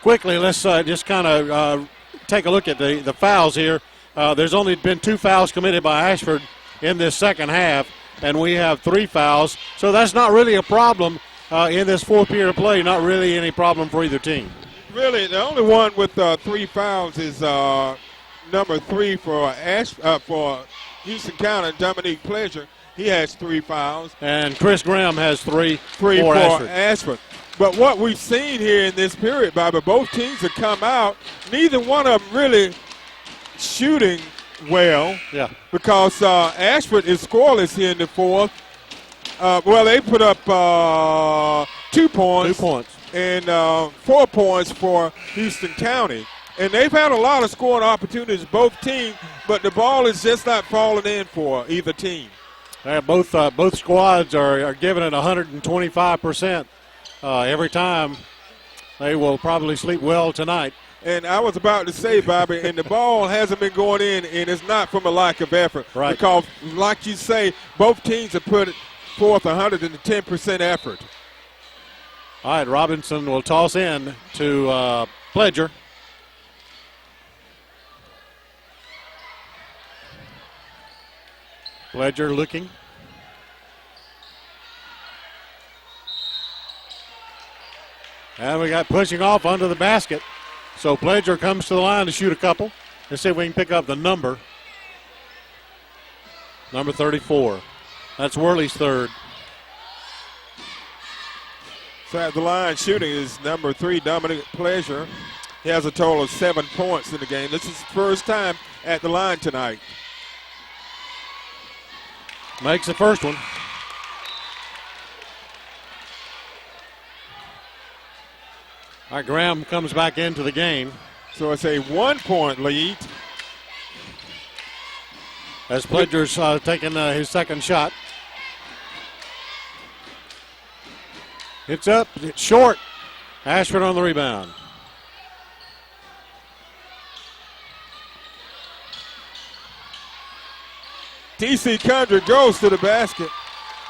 quickly, let's just kind of take a look at the fouls here. There's only been 2 fouls committed by Ashford in this second half, and we have 3 fouls. So that's not really a problem in this fourth period of play, not really any problem for either team.
Really, the only one with 3 fouls is number 3 for for Houston County, Dominique Pleasure. He has 3 fouls.
And Chris Graham has 3
for
Ashford.
Ashford. But what we've seen here in this period, Bobby, both teams have come out. Neither one of them really shooting well.
Yeah.
Because Ashford is scoreless here in the fourth. They put up 2 points.
2 points.
And 4 points for Houston County. And they've had a lot of scoring opportunities, both teams, but the ball is just not falling in for either team.
Both squads are giving it 125% every time. They will probably sleep well tonight.
And I was about to say, Bobby, and the ball hasn't been going in, and it's not from a lack of effort.
Right.
Because, like you say, both teams have put forth 110% effort.
All right, Robinson will toss in to Pledger. Pledger looking. And we got pushing off under the basket. So Pledger comes to the line to shoot a couple. Let's see if we can pick up the number. Number 34. That's Worley's third.
So at the line shooting is number 3, Dominic Pleasure. He has a total of 7 points in the game. This is his first time at the line tonight.
Makes the first one. All right, Graham comes back into the game.
So it's a 1-point lead.
As Pledger's taking his second shot. It's up, it's short. Ashford on the rebound.
TC Condra goes to the basket.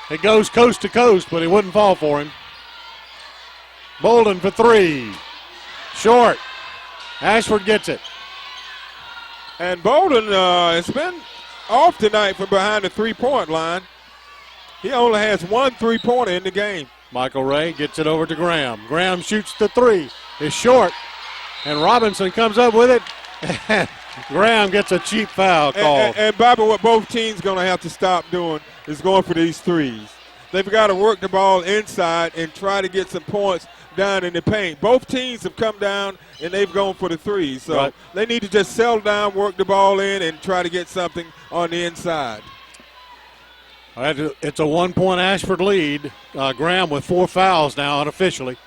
It goes coast to coast, but it wouldn't fall for him. Bolden for 3. Short. Ashford gets it.
And Bolden has been off tonight from behind the 3-point line. He only has 1 3-pointer in the game.
Michael Ray gets it over to Graham. Graham shoots the 3. It's short. And Robinson comes up with it. Graham gets a cheap foul call.
And Bobby, what both teams going to have to stop doing is going for these threes. They've got to work the ball inside and try to get some points down in the paint. Both teams have come down and they've gone for the threes. So
right.
They need to just settle down, work the ball in, and try to get something on the inside.
It's a 1-point Ashford lead. Graham with 4 fouls now unofficially.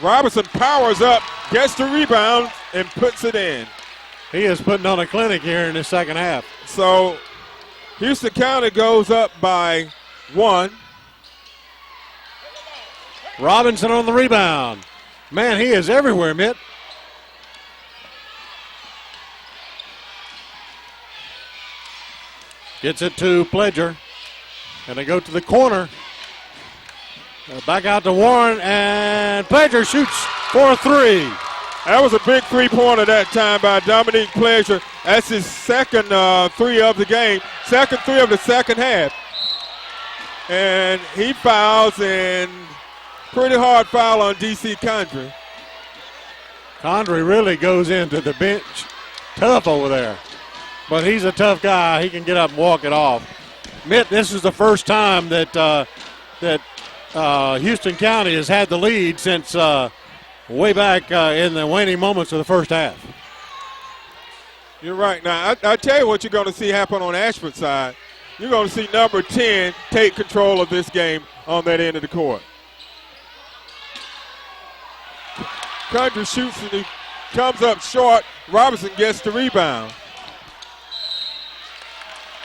Robinson powers up, gets the rebound, and puts it in.
He is putting on a clinic here in the second half.
So Houston County goes up by 1.
Robinson on the rebound. Man, he is everywhere, Mitt. Gets it to Pledger. And they go to the corner. Back out to Warren, and Pledger shoots for 3.
That was a big 3-pointer that time by Dominique Pleasure. That's his second 3 of the game, second 3 of the second half. And he fouls, and pretty hard foul on D.C. Condry.
Condry really goes into the bench tough over there. But he's a tough guy. He can get up and walk it off. Mitt, this is the first time that Houston County has had the lead since way back in the waning moments of the first half.
You're right. Now, I tell you what you're going to see happen on Ashford's side. You're going to see number 10 take control of this game on that end of the court. Condry shoots and he comes up short. Robinson gets the rebound.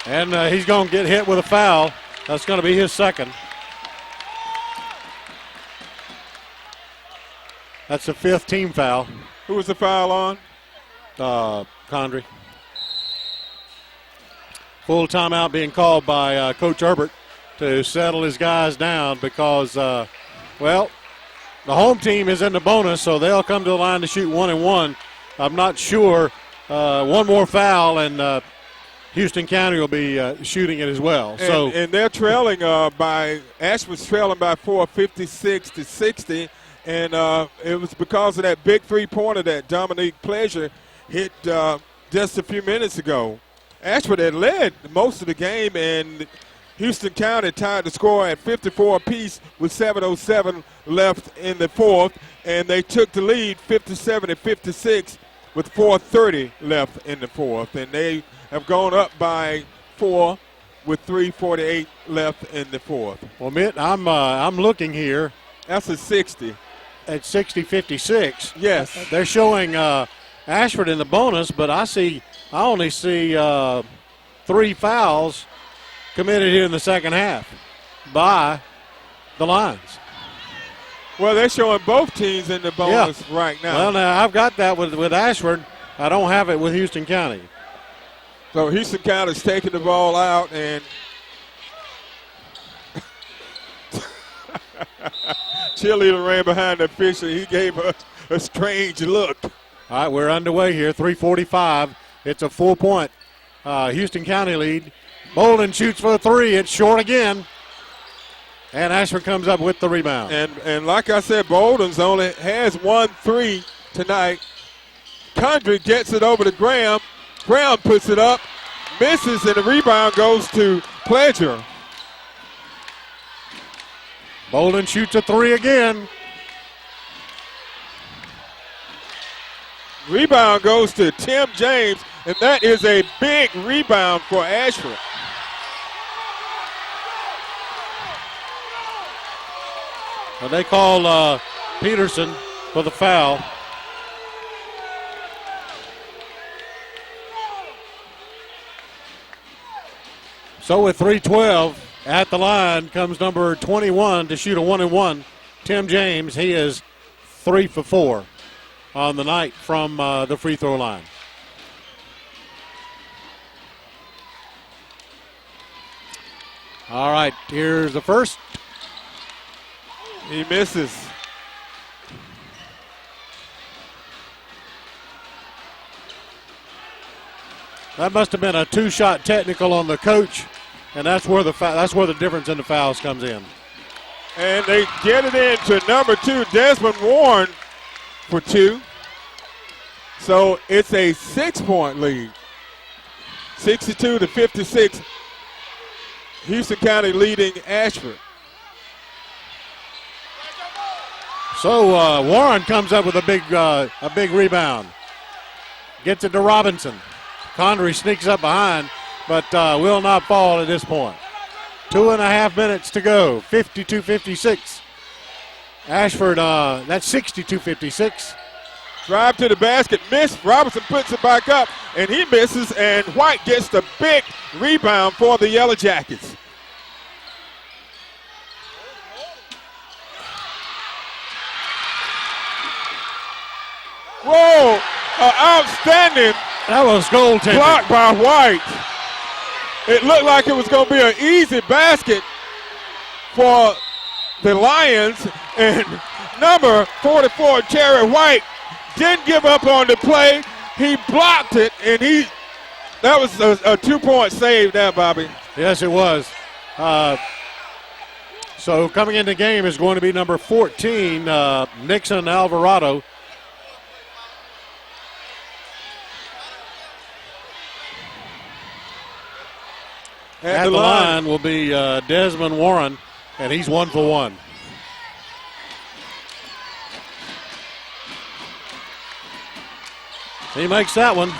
And he's going to get hit with a foul. That's going to be his second. That's the 5th team foul.
Who was the foul on?
Condry. Full timeout being called by Coach Herbert to settle his guys down because, the home team is in the bonus, so they'll come to the line to shoot 1-1. I'm not sure. One more foul, and Houston County will be shooting it as well.
And they're trailing Ashford's trailing by 4, 56-60. And it was because of that big three-pointer that Dominique Pleasure hit just a few minutes ago. Ashford had led most of the game, and Houston County tied the score at 54 apiece with 7:07 left in the fourth, and they took the lead 57-56 with 4:30 left in the fourth. And they have gone up by 4 with 3:48 left in the fourth.
Well, Mitt, I'm looking here.
That's a 60.
At 60-56.
Yes.
They're showing Ashford in the bonus, but I only see 3 fouls committed here in the second half by the Lions.
Well, they're showing both teams in the bonus right now.
Well, now I've got that with Ashford. I don't have it with Houston County.
So Houston County's taking the ball out, and cheerleader ran behind the official. He gave us a strange look.
All right, we're underway here. 3:45. It's a 4-point Houston County lead. Bolden shoots for a 3. It's short again. And Ashford comes up with the rebound.
And like I said, Bolden's only has 1 3 tonight. Condry gets it over to Graham. Graham puts it up, misses, and the rebound goes to Pleasure.
Bolden shoots a 3 again.
Rebound goes to Tim James, and that is a big rebound for Ashford.
Well, they call Peterson for the foul. So with 3:12 at the line comes number 21 to shoot a 1-1. Tim James, he is 3 for 4 on the night from the free throw line. All right, here's the first.
He misses.
That must have been a 2-shot technical on the coach, and that's where the difference in the fouls comes in.
And they get it into number 2, Desmond Warren, for 2. So it's a 6-point lead. 62-56. Houston County leading Ashford.
So Warren comes up with a big rebound. Gets it to Robinson. Condry sneaks up behind, but will not fall at this point. 2.5 minutes to go. 52-56. Ashford, that's 62-56.
Drive to the basket, miss. Robinson puts it back up, and he misses, and White gets the big rebound for the Yellow Jackets. Whoa, outstanding.
That was goaltending.
Blocked by White. It looked like it was going to be an easy basket for the Lions, and number 44, Terry White, didn't give up on the play. He blocked it, and that was a 2-point save there, Bobby.
Yes, it was. So coming in the game is going to be number 14, Nixon Alvarado. At the line will be Desmond Warren, and he's 1 for 1. He makes that one.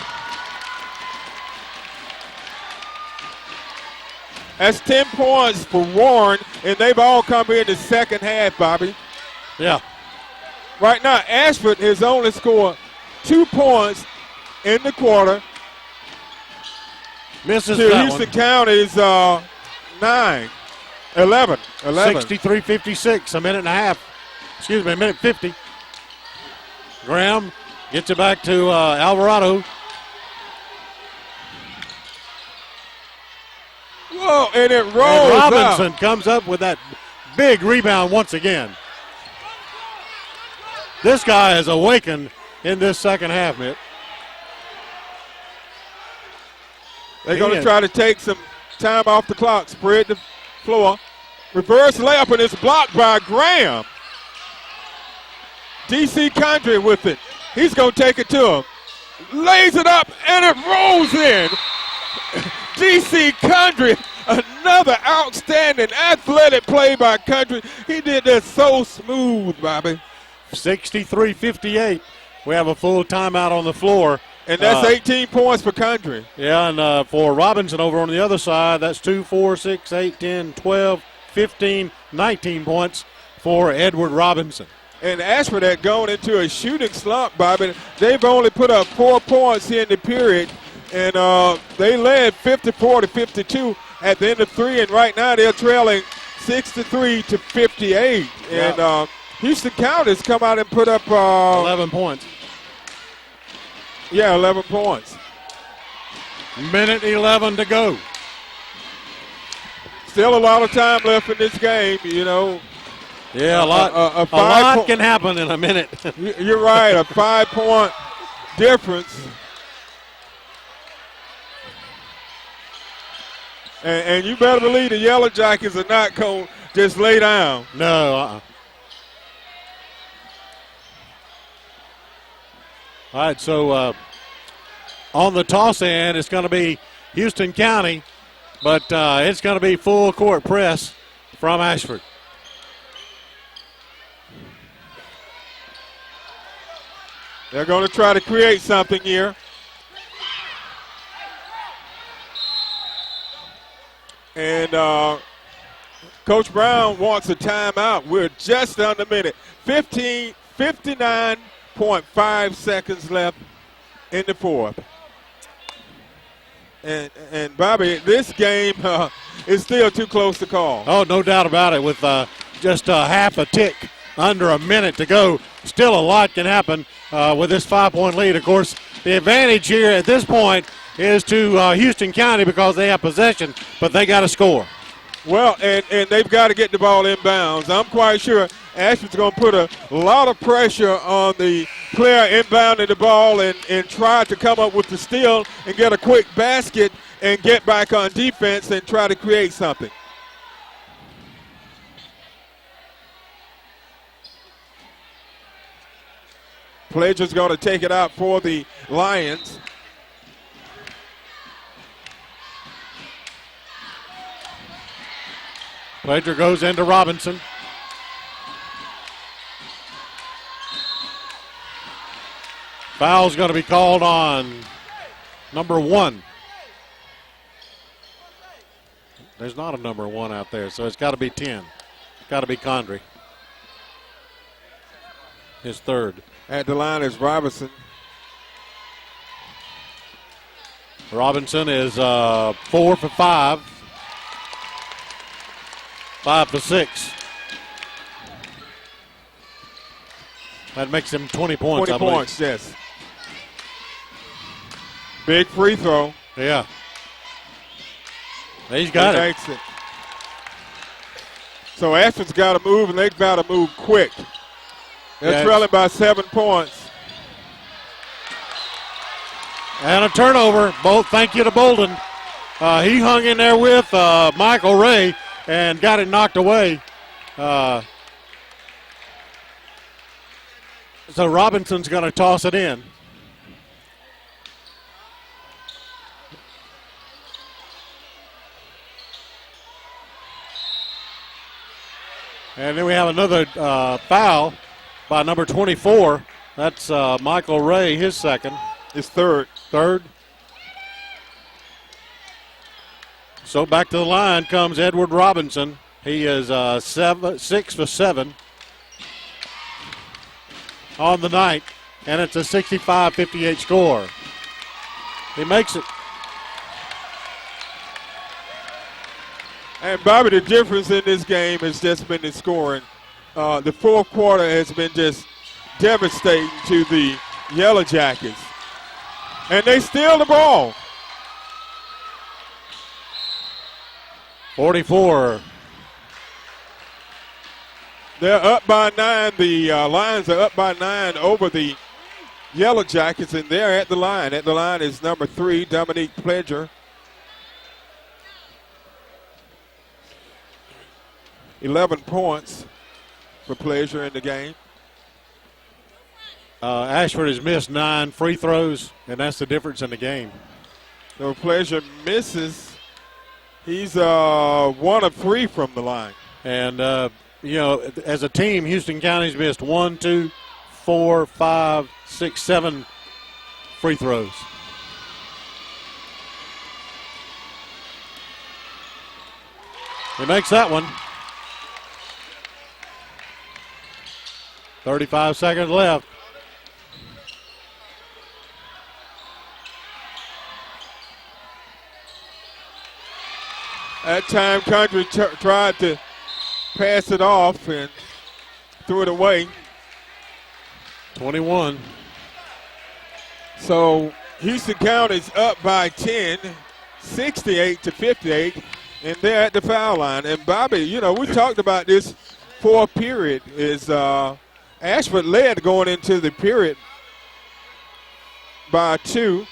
That's 10 points for Warren, and they've all come in the second half, Bobby.
Yeah.
Right now, Ashford has only scored 2 points in the quarter.
Misses
to
that
Houston
one.
County's 11.
63-56, a minute 50. Graham gets it back to Alvarado.
Whoa, and it rolls
And Robinson
out.
comes up with that big rebound once again. This guy has awakened in this second half, Mitt.
They're going to try to take some time off the clock, spread the floor. Reverse layup, and it's blocked by Graham. DC Condry with it. He's going to take it to him. Lays it up, and it rolls in. DC Condry, another outstanding athletic play by Condry. He did that so smooth, Bobby.
63-58. We have a full timeout on the floor.
And that's 18 points for Condry.
Yeah, and for Robinson over on the other side, that's 2, 4, 6, 8, 10, 12, 15, 19 points for Edward Robinson.
And Ashford had gone into a shooting slump, Bobby. They've only put up 4 points here in the period, and they led 54-52 at the end of 3, and right now they're trailing 63-58. And Houston County has come out and put up
11 points.
Yeah, 11 points.
Minute 11 to go.
Still a lot of time left in this game, you know.
Yeah, a lot can happen in a minute.
You're right, a 5-point difference. And you better believe the Yellow Jackets are not going to just lay down.
No. All right, so on the toss end, it's going to be Houston County, but it's going to be full court press from Ashford.
They're going to try to create something here. And Coach Brown wants a timeout. We're just under a minute. 59.5 seconds left in the fourth. And Bobby, this game is still too close to call.
Oh, no doubt about it. With just half a tick under a minute to go, still a lot can happen with this 5-point lead. Of course, the advantage here at this point is to Houston County because they have possession, but they got to score.
Well, and they've got to get the ball inbounds. I'm quite sure Ashford's going to put a lot of pressure on the player inbounding the ball and try to come up with the steal and get a quick basket and get back on defense and try to create something. Pledger's going to take it out for the Lions.
Pledger goes into Robinson. Foul's going to be called on number 1. There's not a number 1 out there, so it's got to be 10. It's got to be Condry. His third.
At the line is Robinson.
Robinson is 4 for 5. 5 for 6. That makes him 20 points,
20
I believe.
points, yes. Big free throw.
Yeah. He's got it.
Makes it. So Ashford's got to move, and they've got to move quick. They're trailing by 7 points.
And a turnover. Thank you to Bolden. He hung in there with Michael Ray and got it knocked away. So Robinson's going to toss it in. And then we have another foul by number 24. That's Michael Ray, his second.
His third.
So back to the line comes Edward Robinson. He is 6 for 7 on the night, and it's a 65-58 score. He makes it.
And Bobby, the difference in this game has just been the scoring. The fourth quarter has been just devastating to the Yellow Jackets. And they steal the ball.
44.
They're up by 9. The Lions are up by 9 over the Yellow Jackets, and they're at the line. At the line is number 3, Dominique Pledger. 11 points for Pledger in the game.
Ashford has missed 9 free throws, and that's the difference in the game.
So Pledger misses. He's 1 of 3 from the line.
And, as a team, Houston County's missed 1, 2, 4, 5, 6, 7 free throws. He makes that one. 35 seconds left.
That time, Country tried to pass it off and threw it away.
21.
So Houston County's up by 10, 68-58, and they're at the foul line. And Bobby, we talked about this fourth period. Is Ashford led going into the period by 2.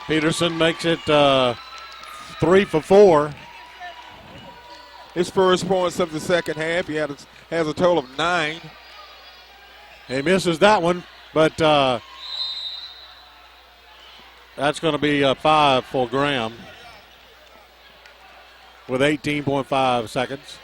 Peterson makes it 3 for 4.
His first points of the second half. He has a total of 9.
He misses that one, but that's going to be 5 for Graham with 18.5 seconds.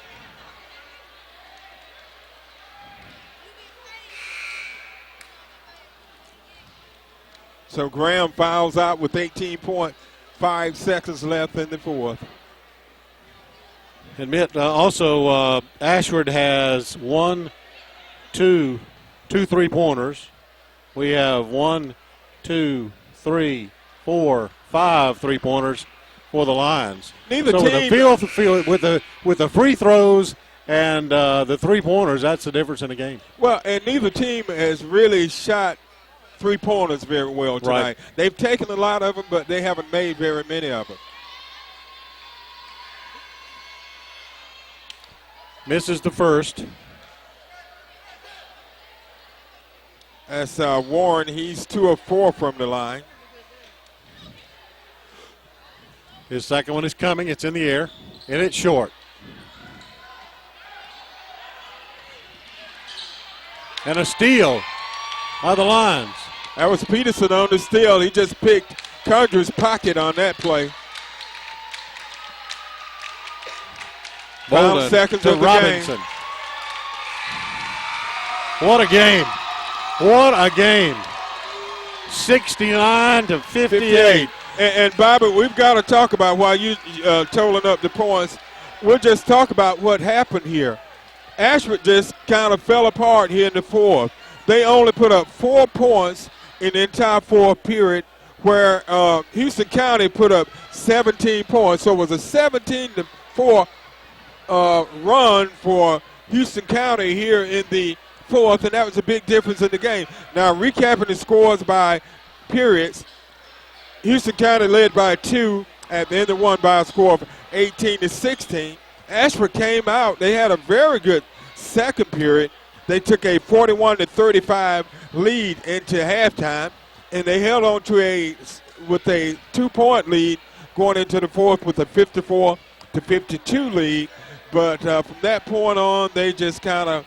So Graham fouls out with 18.5 seconds left in the fourth.
Admit also Ashford has 2 3-pointers. We have 1, 2, 3, 4, 5 3-pointers for the Lions.
Neither
so
team
with the free throws and the 3-pointers, that's the difference in the game.
Well, and neither team has really shot 3-pointers very well tonight.
Right.
They've taken a lot of them, but they haven't made very many of them.
Misses the first.
That's Warren. He's 2 of 4 from the line.
His second one is coming. It's in the air, and it's short. And a steal by the Lions.
That was Peterson on the steal. He just picked Conjur's pocket on that play.
Bolden
5 seconds
to
of the
Robinson.
game.
What a game. What a game. 69-58.
And Bobby, we've got to talk about, while you totaling up the points, we'll just talk about what happened here. Ashford just kind of fell apart here in the fourth. They only put up 4 points in the entire fourth period, where Houston County put up 17 points. So it was a 17-4 run for Houston County here in the fourth, and that was a big difference in the game. Now, recapping the scores by periods, Houston County led by 2 at the end of one by a score of 18-16. Ashford came out. They had a very good second period. They took a 41-35 lead into halftime, and they held on to a 2-point lead going into the fourth with a 54-52 lead. But from that point on, they just kind of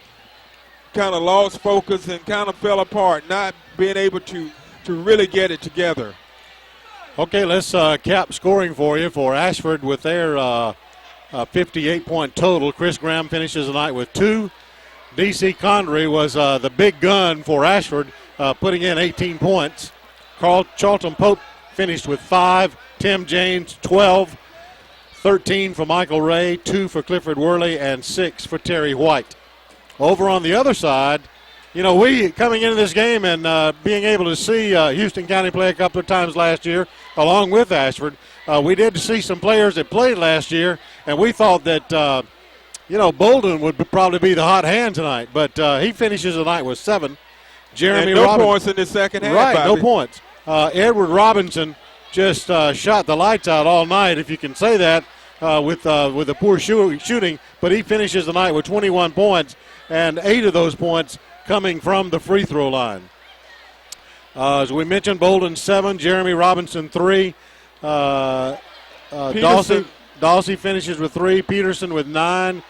lost focus and kind of fell apart, not being able to really get it together.
Okay, let's cap scoring for you for Ashford with their 58-point total. Chris Graham finishes the night with 2. D.C. Condry was the big gun for Ashford, putting in 18 points. Charlton Pope finished with 5. Tim James, 12. 13 for Michael Ray, 2 for Clifford Worley, and 6 for Terry White. Over on the other side, we coming into this game and being able to see Houston County play a couple of times last year, along with Ashford, we did see some players that played last year, and we thought that Bolden would probably be the hot hand tonight, but he finishes the night with 7. Jeremy
and no
Robinson.
points in the second half.
Right,
Bobby.
no points. Edward Robinson just shot the lights out all night, if you can say that, with the poor shooting. But he finishes the night with 21 points, and 8 of those points coming from the free throw line. As we mentioned, Bolden 7, Jeremy Robinson 3. Dawsey finishes with 3, Peterson with 9.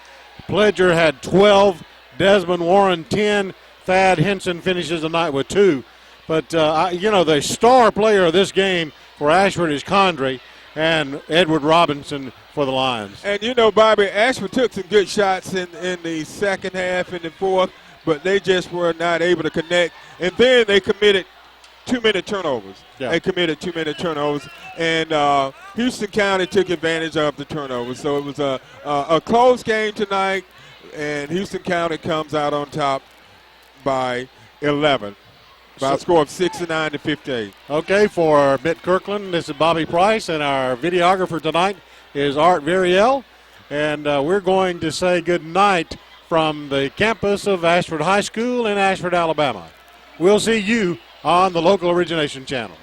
Pledger had 12, Desmond Warren 10. Thad Henson finishes the night with 2. But, the star player of this game for Ashford is Condrey and Edward Robinson for the Lions.
And, Bobby, Ashford took some good shots in the second half and the fourth, but they just were not able to connect. And then they committed 2-minute turnovers.
Yeah.
They committed 2-minute turnovers. And Houston County took advantage of the turnovers. So it was a close game tonight, and Houston County comes out on top by 11. By a score of 69-58.
Okay, for Mitt Kirkland, this is Bobby Price, and our videographer tonight is Art Variel. And we're going to say good night from the campus of Ashford High School in Ashford, Alabama. We'll see you on the Local Origination Channel.